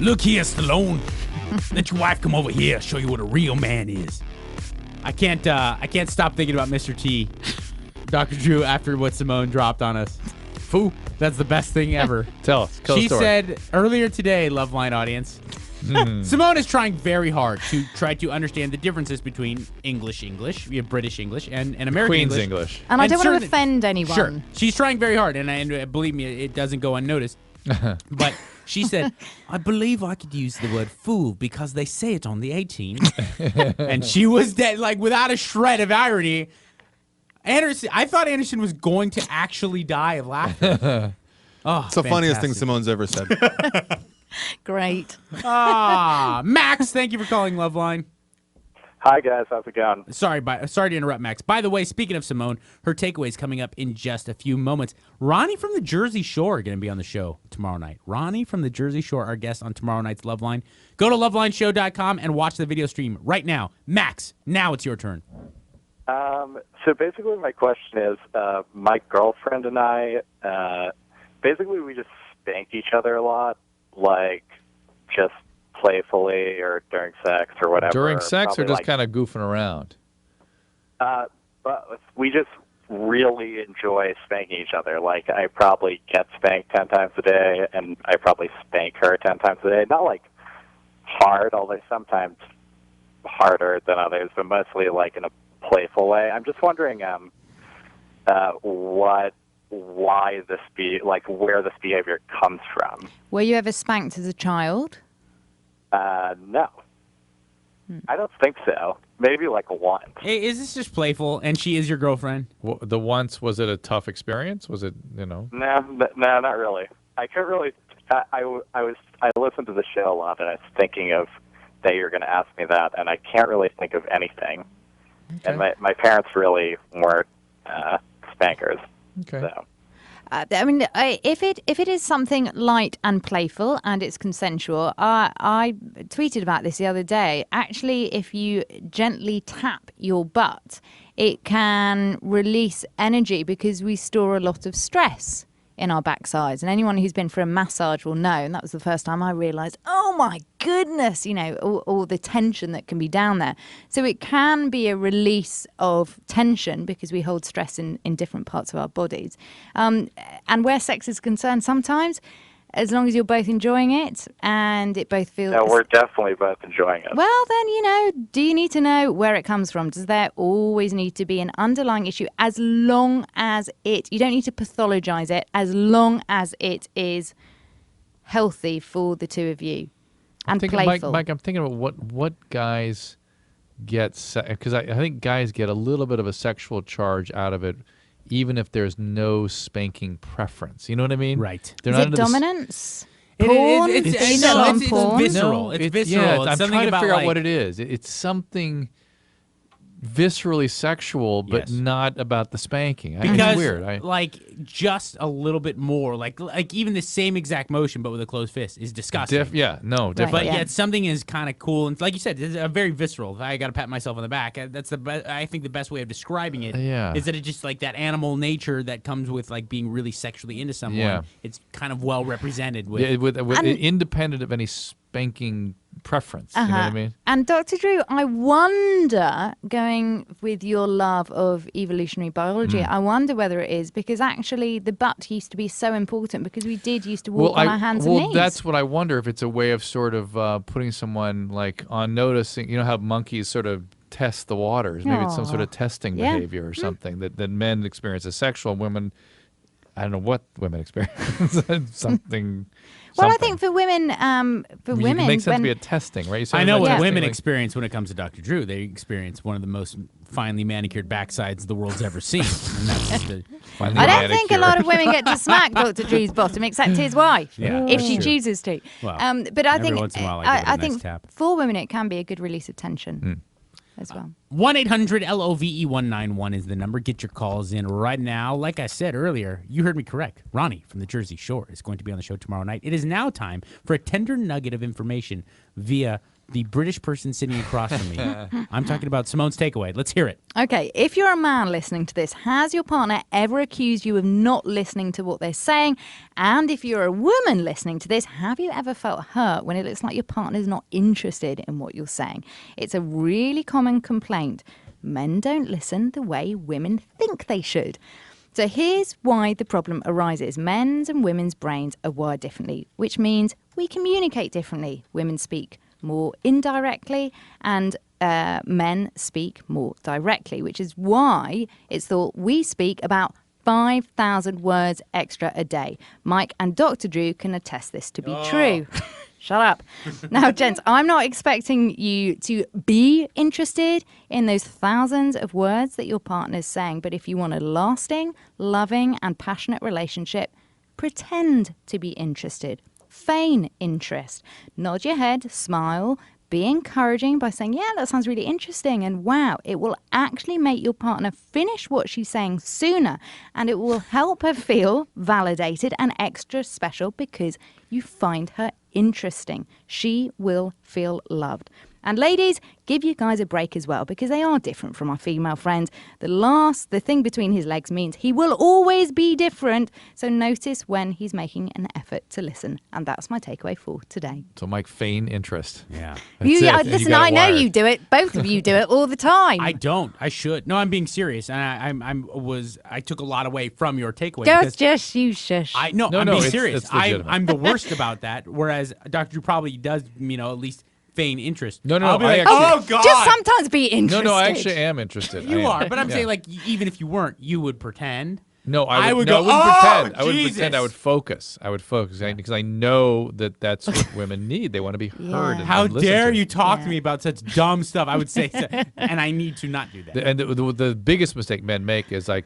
Look here, Stallone. Let your wife come over here. Show you what a real man is. I can't stop thinking about Mr. T, Dr. Drew, after what Simone dropped on us. Foo. That's the best thing ever. Tell us. Tell She the story. said earlier today, LoveLine audience, Simone is trying very hard to try to understand the differences between English, British English, and American Queen's English. And I don't want to certain- offend anyone. Sure. She's trying very hard, and believe me, it doesn't go unnoticed. But she said, I believe I could use the word fool because they say it on the 18th. And she was dead, like, without a shred of irony. Anderson, I thought Anderson was going to actually die of laughter. Oh, It's the funniest thing fantastic. Simone's ever said. Great. Max, thank you for calling LoveLine. Hi, guys. How's it going? Sorry to interrupt, Max. By the way, speaking of Simone, her takeaway is coming up in just a few moments. Ronnie from the Jersey Shore going to be on the show tomorrow night. Ronnie from the Jersey Shore, our guest on tomorrow night's LoveLine. Go to lovelineshow.com and watch the video stream right now. Max, now it's your turn. So basically, my question is, my girlfriend and I, basically, we just spank each other a lot, like just playfully or during sex or whatever. During sex or Probably just kind of goofing around? But we just really enjoy spanking each other. Like, I probably get spanked 10 times a day, and I probably spank her 10 times a day. Not like hard, although sometimes harder than others, but mostly like in a playful way. I'm just wondering why this where this behavior comes from. Were you ever spanked as a child? No. I don't think so. Maybe like once. Hey, is this just playful, and she is your girlfriend? The once, was it a tough experience? Was it, No, not really. I couldn't really. I listened to the show a lot, and I was thinking of that you're going to ask me that, and I can't really think of anything. Okay. And my parents really weren't spankers. Okay. So. I mean, if it is something light and playful and it's consensual, I tweeted about this the other day. Actually, if you gently tap your butt, it can release energy because we store a lot of stress in our backsides. And anyone who's been for a massage will know, and that was the first time I realised, oh my goodness, all the tension that can be down there. So it can be a release of tension because we hold stress in different parts of our bodies. And where sex is concerned, sometimes, as long as you're both enjoying it and it both feels... No, we're definitely both enjoying it. Well, then, do you need to know where it comes from? Does there always need to be an underlying issue as long as you don't need to pathologize it, as long as it is healthy for the two of you and playful? Mike, I'm thinking about what guys get, because I think guys get a little bit of a sexual charge out of it, even if there's no spanking preference. You know what I mean? Right. They're Is not it into the dominance? Porn? It's porn? visceral. No, It's yeah, visceral. It's I'm something trying to about, figure out like- what it is. It's something viscerally sexual, but Yes. not about the spanking. Because, it's weird. like, just a little bit more, like even the same exact motion, but with a closed fist, is disgusting. Different. But yet something is kind of cool, and like you said, it's a very visceral. I got to pat myself on the back. That's I think the best way of describing it is that it's just like that animal nature that comes with like being really sexually into someone. Yeah. It's kind of well represented with, independent of any spanking preference. You know what I mean? And Dr. Drew, I wonder, going with your love of evolutionary biology, I wonder whether it is because actually the butt used to be so important because we did used to walk on our hands and knees. That's what I wonder, if it's a way of sort of putting someone like on noticing. You know how monkeys sort of test the waters. Maybe it's some sort of testing behavior or something that men experience as sexual. Women, I don't know what women experience. something. Well, I think for women, It makes sense to be a testing, right? I know what women experience when it comes to Dr. Drew. They experience one of the most finely manicured backsides the world's ever seen. And that's the I don't think a lot of women get to smack Dr. Drew's bottom except his wife, Yeah, if that's she true. chooses to. Well, but I every think once in a while I give it a nice think tap. for women it can be a good release of tension as well. 1-800-LOVE-191 is the number. Get your calls in right now. Like I said earlier, you heard me correct. Ronnie from the Jersey Shore is going to be on the show tomorrow night. It is now time for a tender nugget of information via the British person sitting across from me. I'm talking about Simone's takeaway. Let's hear it. Okay, if you're a man listening to this, has your partner ever accused you of not listening to what they're saying? And if you're a woman listening to this, have you ever felt hurt when it looks like your partner's not interested in what you're saying? It's a really common complaint. Men don't listen the way women think they should. So here's why the problem arises. Men's and women's brains are wired differently, which means we communicate differently. Women speak more indirectly and men speak more directly, which is why it's thought we speak about 5,000 words extra a day. Mike and Dr. Drew can attest this to be true. Shut up. Now, gents, I'm not expecting you to be interested in those thousands of words that your partner's saying, but if you want a lasting, loving, and passionate relationship, pretend to be interested. Feign interest. Nod your head, smile, be encouraging by saying, yeah, that sounds really interesting, and wow, it will actually make your partner finish what she's saying sooner, and it will help her feel validated and extra special because you find her interesting. She will feel loved. And ladies, give you guys a break as well, because they are different from our female friends. The thing between his legs means he will always be different. So notice when he's making an effort to listen. And that's my takeaway for today. So Mike, feign interest. Yeah. Listen, I know you do it. Both of you do it all the time. I don't. I should. No, I'm being serious. And I took a lot away from your takeaway. Just you shush. I'm being serious. I'm the worst about that. Whereas Dr. Drew probably does, at least feign interest. No, I'll be I like, actually, oh God. Just sometimes be interested. No, I actually am interested. You are, but I'm saying like even if you weren't, you would pretend. No, I wouldn't pretend. I would pretend. I would focus. Because I know that that's what women need. They want to be heard. And How listened dare to. you talk to me about such dumb stuff? I would say, and I need to not do that. And the biggest mistake men make is like,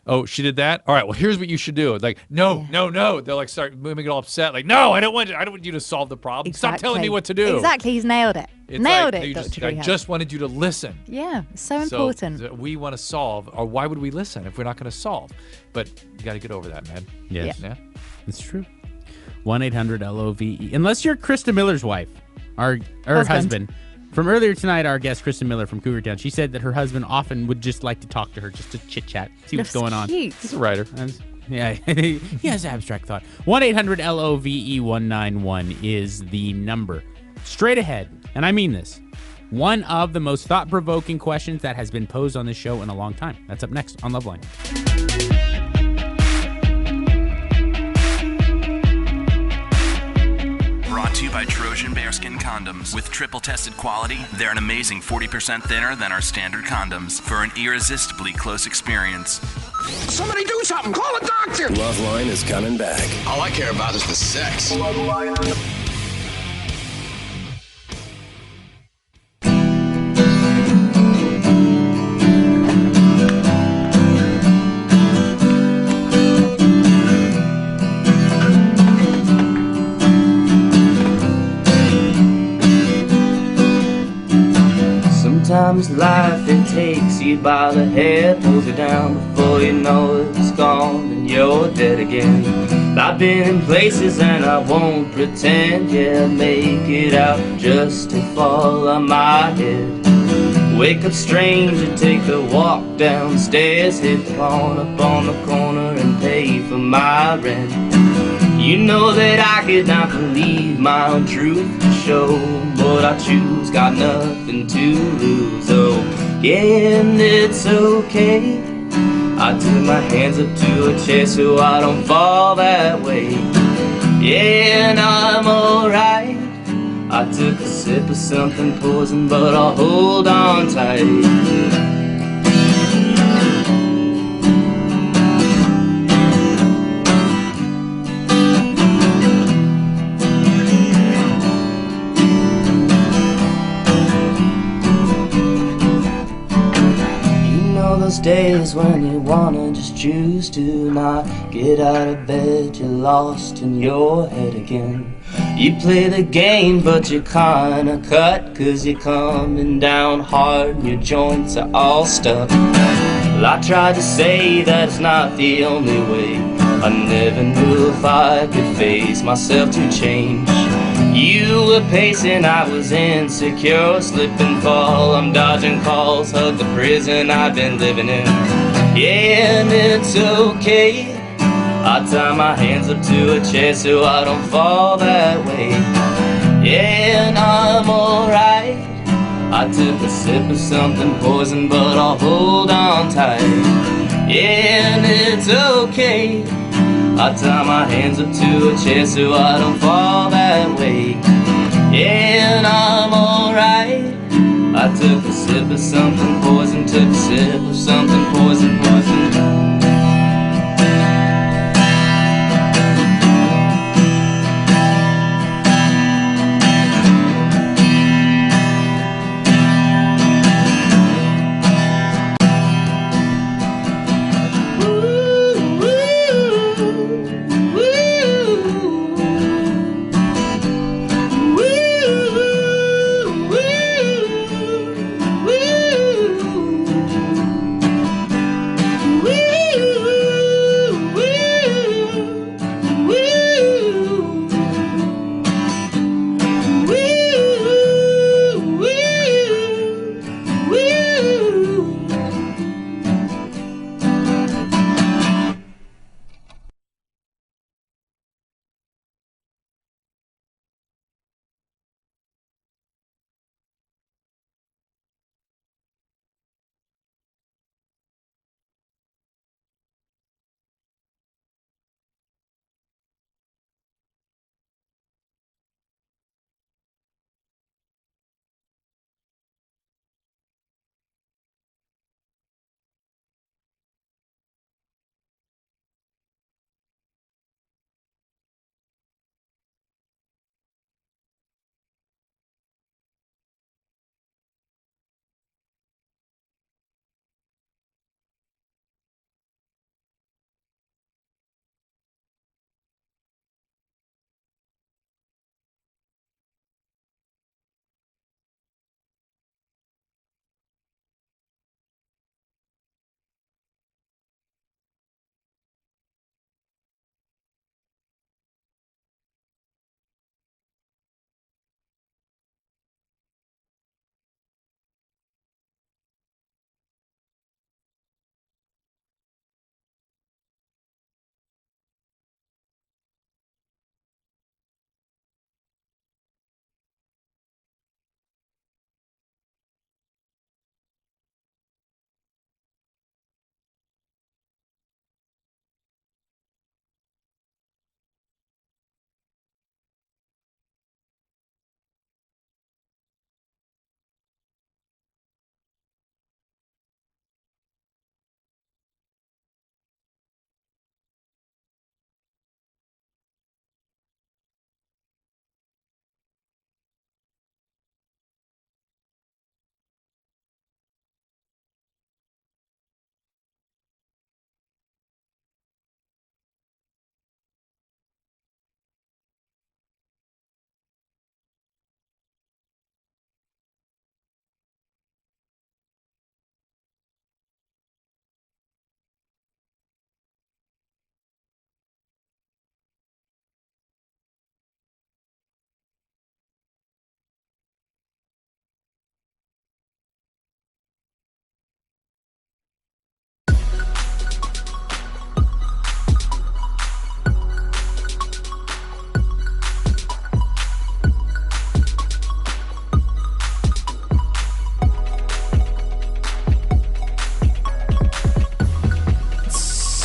oh, she did that? All right, well, here's what you should do. Like, no. They'll like start moving all upset. Like, no, I don't want you to solve the problem. Exactly. Stop telling me what to do. Exactly, he's nailed it. It's nailed like, it, Dr. I Rehab. just wanted you to listen. Yeah, so important. So we want to solve, or why would we listen if we're not going to solve? But you got to get over that, man. Yes. Yeah. It's true. 1-800-LOVE. Unless you're Christa Miller's wife, our husband. From earlier tonight, our guest, Christa Miller from Cougar Town, she said that her husband often would just like to talk to her, just to chit-chat, see what's going on. Cute. He's a writer. Yeah, he has abstract thought. 1-800-LOVE-191 is the number. Straight ahead, and I mean this, one of the most thought-provoking questions that has been posed on this show in a long time. That's up next on LoveLine. Brought to you by Trojan Bearskin Condoms. With triple tested quality, they're an amazing 40% thinner than our standard condoms for an irresistibly close experience. Somebody do something! Call a doctor! LoveLine is coming back. All I care about is the sex. Sometimes life, it takes you by the hair, pulls you down before you know it's gone and you're dead again. I've been in places and I won't pretend, yeah, make it out just to fall on my head. Wake up stranger, take the walk downstairs, hit the pawn up on the corner and pay for my rent. You know that I could not believe my own truth to show what I choose, got nothing to lose. Oh, yeah, and it's okay. I took my hands up to her chest so I don't fall that way. Yeah, and I'm alright. I took a sip of something poison, but I'll hold on tight. Those days when you wanna just choose to not get out of bed, you're lost in your head again. You play the game but you're kinda cut, cause you're coming down hard and your joints are all stuck. Well, I tried to say that it's not the only way. I never knew if I could face myself to change. You were pacing, I was insecure, slip and fall. I'm dodging calls, hug the prison I've been living in. Yeah, and it's okay. I tie my hands up to a chair so I don't fall that way. Yeah, and I'm alright. I took a sip of something poison, but I'll hold on tight. Yeah, and it's okay. I tie my hands up to a chair so I don't fall that way. Yeah, and I'm alright. I took a sip of something poison, took a sip of something poison, poison.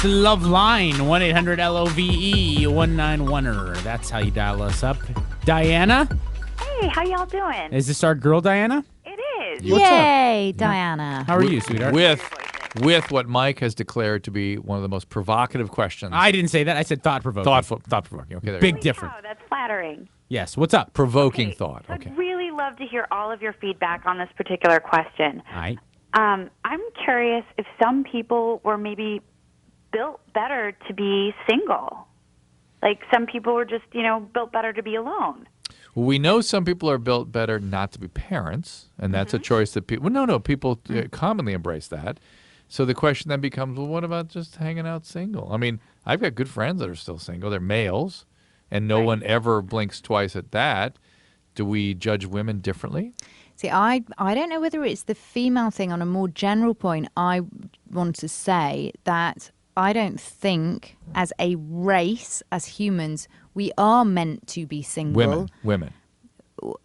LoveLine, 1-800-LOVE-191-er. That's how you dial us up. Diana? Hey, how y'all doing? Is this our girl, Diana? It is. What's up? Yay, Diana. How are you, sweetheart? With what Mike has declared to be one of the most provocative questions. I didn't say that. I said thought-provoking. Thought-provoking. Okay, there Big you go. difference. Oh, that's flattering. Yes, what's up? Provoking thought. Okay. I'd really love to hear all of your feedback on this particular question. All right. I'm curious if some people were maybe built better to be single. Like some people were just, built better to be alone. Well, we know some people are built better not to be parents, and that's a choice that people. Well, no, people commonly embrace that. So the question then becomes, well, what about just hanging out single? I mean, I've got good friends that are still single. They're males, and no one ever blinks twice at that, do we judge women differently? See, I don't know whether it's the female thing. On a more general point, I want to say that I don't think as a race, as humans, we are meant to be single. Women.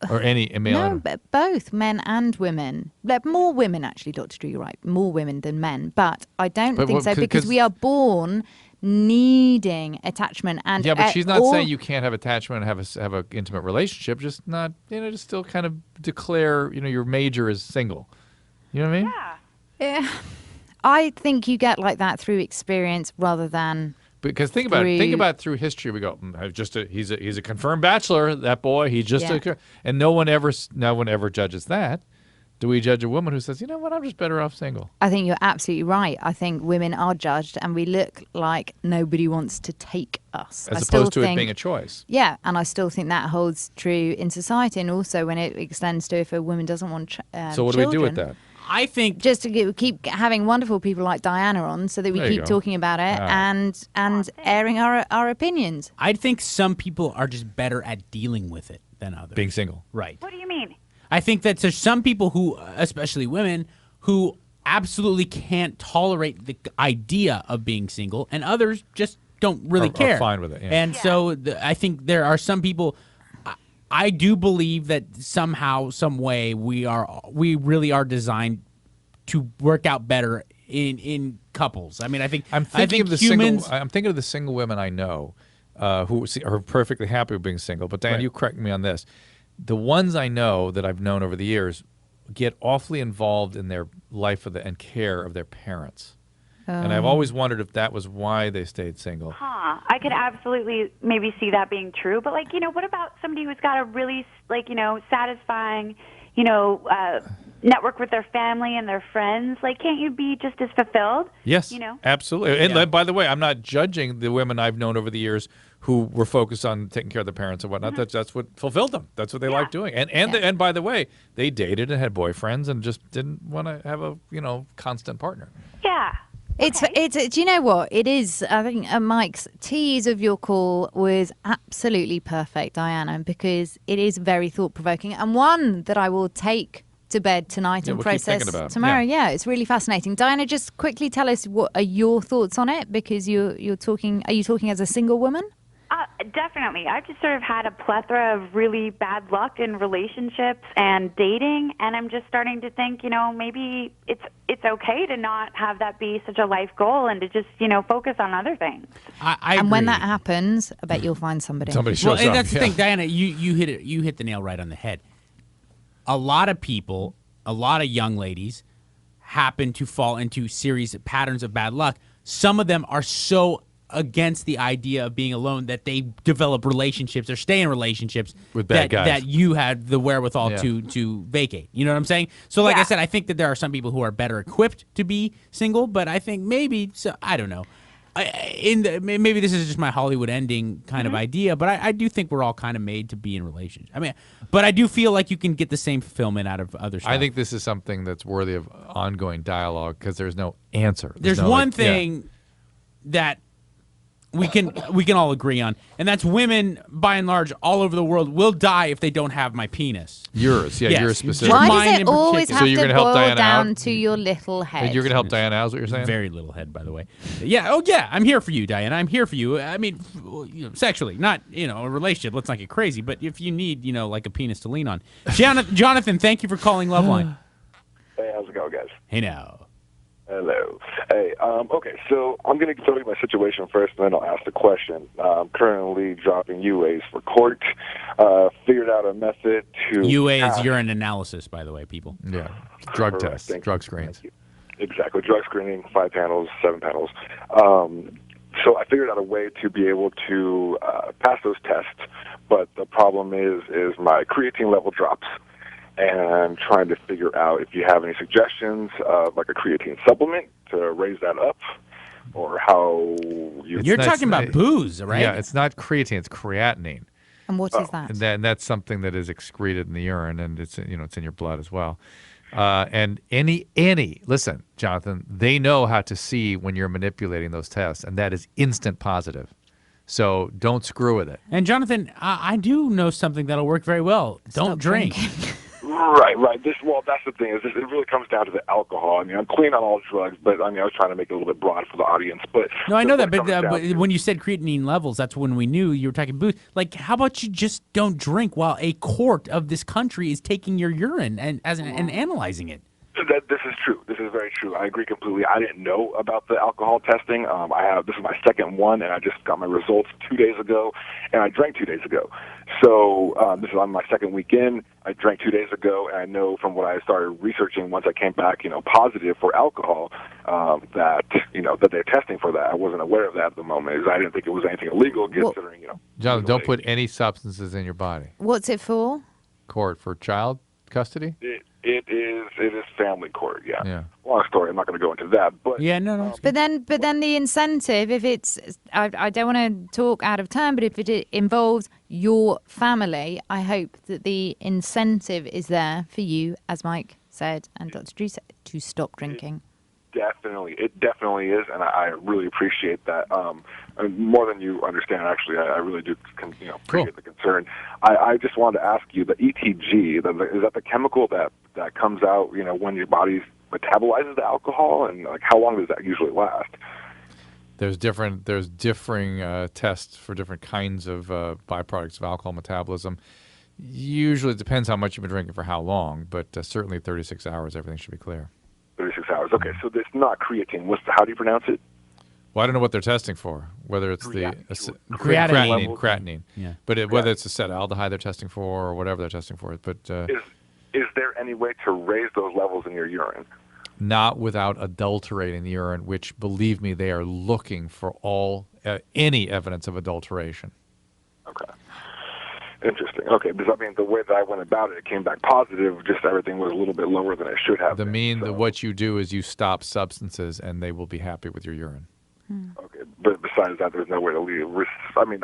Or any male. No, but both men and women. More women, actually, Dr. Drew, you're right. More women than men. But I don't think so because we are born needing attachment. And yeah, but she's not saying you can't have attachment and have a intimate relationship. Just not, just still kind of declare, your major is single. You know what I mean? Yeah. I think you get like that through experience rather than. Because think about it through history. We go, he's a confirmed bachelor. That boy, he's just and no one ever judges that. Do we judge a woman who says, you know what, I'm just better off single? I think you're absolutely right. I think women are judged, and we look like nobody wants to take us. As opposed to it being a choice. Yeah, and I still think that holds true in society, and also when it extends to if a woman doesn't want children. So what do we do with that? I think just to keep having wonderful people like Diana on, so that we keep talking about it and airing our opinions. I think some people are just better at dealing with it than others. Being single, right? What do you mean? I think that there's some people who, especially women, who absolutely can't tolerate the idea of being single, and others just don't really care. Are fine with it. Yeah. And so I think there are some people. I do believe that somehow, some way, we really are designed to work out better in couples. I mean, I think I'm thinking of the humans. I'm thinking of the single women I know who are perfectly happy with being single. But Dan, you correct me on this. The ones I know that I've known over the years get awfully involved in their life and care of their parents. And I've always wondered if that was why they stayed single. I could absolutely maybe see that being true. But, what about somebody who's got a really, satisfying, network with their family and their friends? Can't you be just as fulfilled? Yes, absolutely. And by the way, I'm not judging the women I've known over the years who were focused on taking care of their parents and whatnot. Mm-hmm. That's what fulfilled them. That's what they liked doing. And by the way, they dated and had boyfriends and just didn't want to have a constant partner. Yeah. It's do you know what it is? I think Mike's tease of your call was absolutely perfect, Diana, because it is very thought provoking and one that I will take to bed tonight and process tomorrow. Yeah, it's really fascinating. Diana, just quickly tell us what are your thoughts on it, because you're talking. Are you talking as a single woman? Definitely. I've just sort of had a plethora of really bad luck in relationships and dating, and I'm just starting to think, maybe it's okay to not have that be such a life goal and to just, focus on other things. I and agree. when that happens, I bet you'll find somebody. Somebody shows up. And that's the thing, Diana. You hit it. You hit the nail right on the head. A lot of people, a lot of young ladies, happen to fall into patterns of bad luck. Some of them are so against the idea of being alone that they develop relationships or stay in relationships with bad guys that you had the wherewithal to vacate. You know what I'm saying? So like I said, I think that there are some people who are better equipped to be single, but I think maybe I don't know. Maybe this is just my Hollywood ending kind of idea, but I do think we're all kind of made to be in relationships. I mean, but I do feel like you can get the same fulfillment out of other stuff. I think this is something that's worthy of ongoing dialogue because there's no answer. There's no, one thing that we can all agree on, and that's women, by and large, all over the world, will die if they don't have my penis. Yours, Yes. yours specifically. Why Mine does it in always particular. have So you're to gonna help boil Diana down out? to your little head? You're going to help Diana out, is what you're saying? Very little head, by the way. Yeah. Oh, yeah. I'm here for you, Diana. I'm here for you. I mean, sexually, not a relationship. Let's not get crazy. But if you need, like a penis to lean on, Jonathan, thank you for calling LoveLine. Hey, how's it going, guys? Hey now. Hello. Hey, okay, so I'm going to tell you my situation first, and then I'll ask the question. I'm currently dropping UAs for court. Figured out a method to... UA is urine analysis, by the way, people. Yeah. Drug Correct. tests, drug screens. Exactly. Drug screening, 5 panels, 7 panels. So I figured out a way to be able to pass those tests, but the problem is my creatine level drops. And trying to figure out if you have any suggestions of like a creatine supplement to raise that up, or how you... You're talking about booze, right? Yeah, it's not creatine, it's creatinine. And what is that? And that's something that is excreted in the urine, and it's it's in your blood as well. And listen, Jonathan, they know how to see when you're manipulating those tests, and that is instant positive. So don't screw with it. And Jonathan, I do know something that'll work very well. Don't drink. Right. That's the thing. It really comes down to the alcohol. I mean, I'm clean on all drugs, but I was trying to make it a little bit broad for the audience. But No, I know that, but when you said creatinine levels, that's when we knew you were talking booze. Like, how about you just don't drink while a court of this country is taking your urine and analyzing it? This is true. This is very true. I agree completely. I didn't know about the alcohol testing. This is my second one, and I just got my results 2 days ago, and I drank 2 days ago. So this is on my second weekend. I drank 2 days ago, and I know from what I started researching once I came back, positive for alcohol, that they're testing for that. I wasn't aware of that at the moment. I didn't think it was anything illegal, considering Jonathan, don't put any substances in your body. What's it for? Court for child custody. It is family court. Yeah. Long story. I'm not going to go into that. But no. But then the incentive, if it's, I don't want to talk out of turn, but if it involves your family, I hope that the incentive is there for you, as Mike said and Dr. Drew said, to stop drinking. It definitely is, and I really appreciate that. More than you understand, actually, I really do. Appreciate the concern. I just wanted to ask you, the ETG, is that the chemical that comes out, when your body metabolizes the alcohol, and how long does that usually last? There's differing tests for different kinds of byproducts of alcohol metabolism. Usually, it depends how much you've been drinking for how long, but certainly 36 hours, everything should be clear. 36 hours. Okay, so it's not creatine. How do you pronounce it? Well, I don't know what they're testing for, whether it's creatinine. Yeah. But whether it's acetaldehyde they're testing for or whatever they're testing for. But is there any way to raise those levels in your urine? Not without adulterating the urine, which, believe me, they are looking for any evidence of adulteration. Okay. Interesting. Okay, because the way that I went about it came back positive. Just everything was a little bit lower than it should have. What you do is you stop substances, and they will be happy with your urine. Okay, but besides that, there's no way to leave. I'm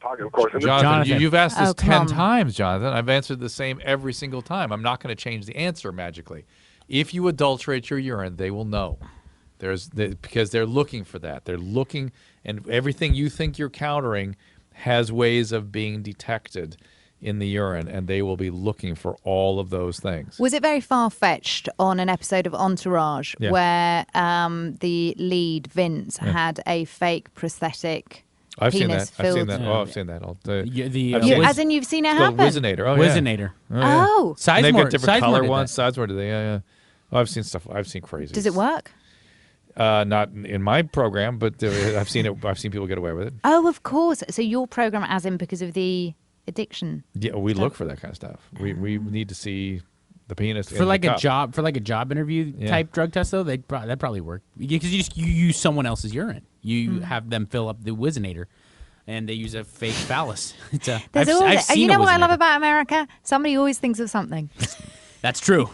talking, of course. Jonathan, you've asked this 10 times, Jonathan. I've answered the same every single time. I'm not going to change the answer magically. If you adulterate your urine, they will know. Because they're looking for that. They're looking, and everything you think you're countering has ways of being detected in the urine, and they will be looking for all of those things. Was it very far-fetched on an episode of Entourage where the lead, Vince, had a fake prosthetic penis filled? I've seen that. As in you've seen it happen? Wizinator. Wizinator. Oh. Sizemore. They've got different color ones. Sizemore, do they? Yeah. Oh, I've seen stuff. I've seen crazy. Does it work? Not in my program, but I've seen it. I've seen people get away with it. Oh, of course. So your program, as in because of the addiction. Yeah, we look for that kind of stuff. We need to see the penis for like a job interview type drug test though. That probably work because you use someone else's urine. You have them fill up the Wizinator, and they use a fake phallus. I've seen you know what I love about America? Somebody always thinks of something. That's true.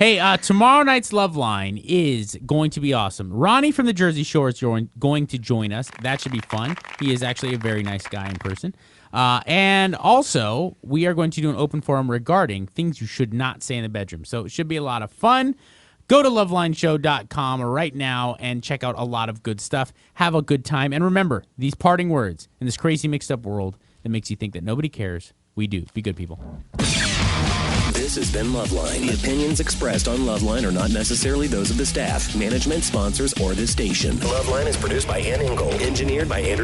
Hey, tomorrow night's LoveLine is going to be awesome. Ronnie from the Jersey Shore is going to join us. That should be fun. He is actually a very nice guy in person. And also, we are going to do an open forum regarding things you should not say in the bedroom. So it should be a lot of fun. Go to lovelineshow.com right now and check out a lot of good stuff. Have a good time. And remember, these parting words in this crazy mixed-up world that makes you think that nobody cares. We do. Be good people. This has been LoveLine. The opinions expressed on LoveLine are not necessarily those of the staff, management, sponsors, or this station. LoveLine is produced by Ann Engel, engineered by Andrew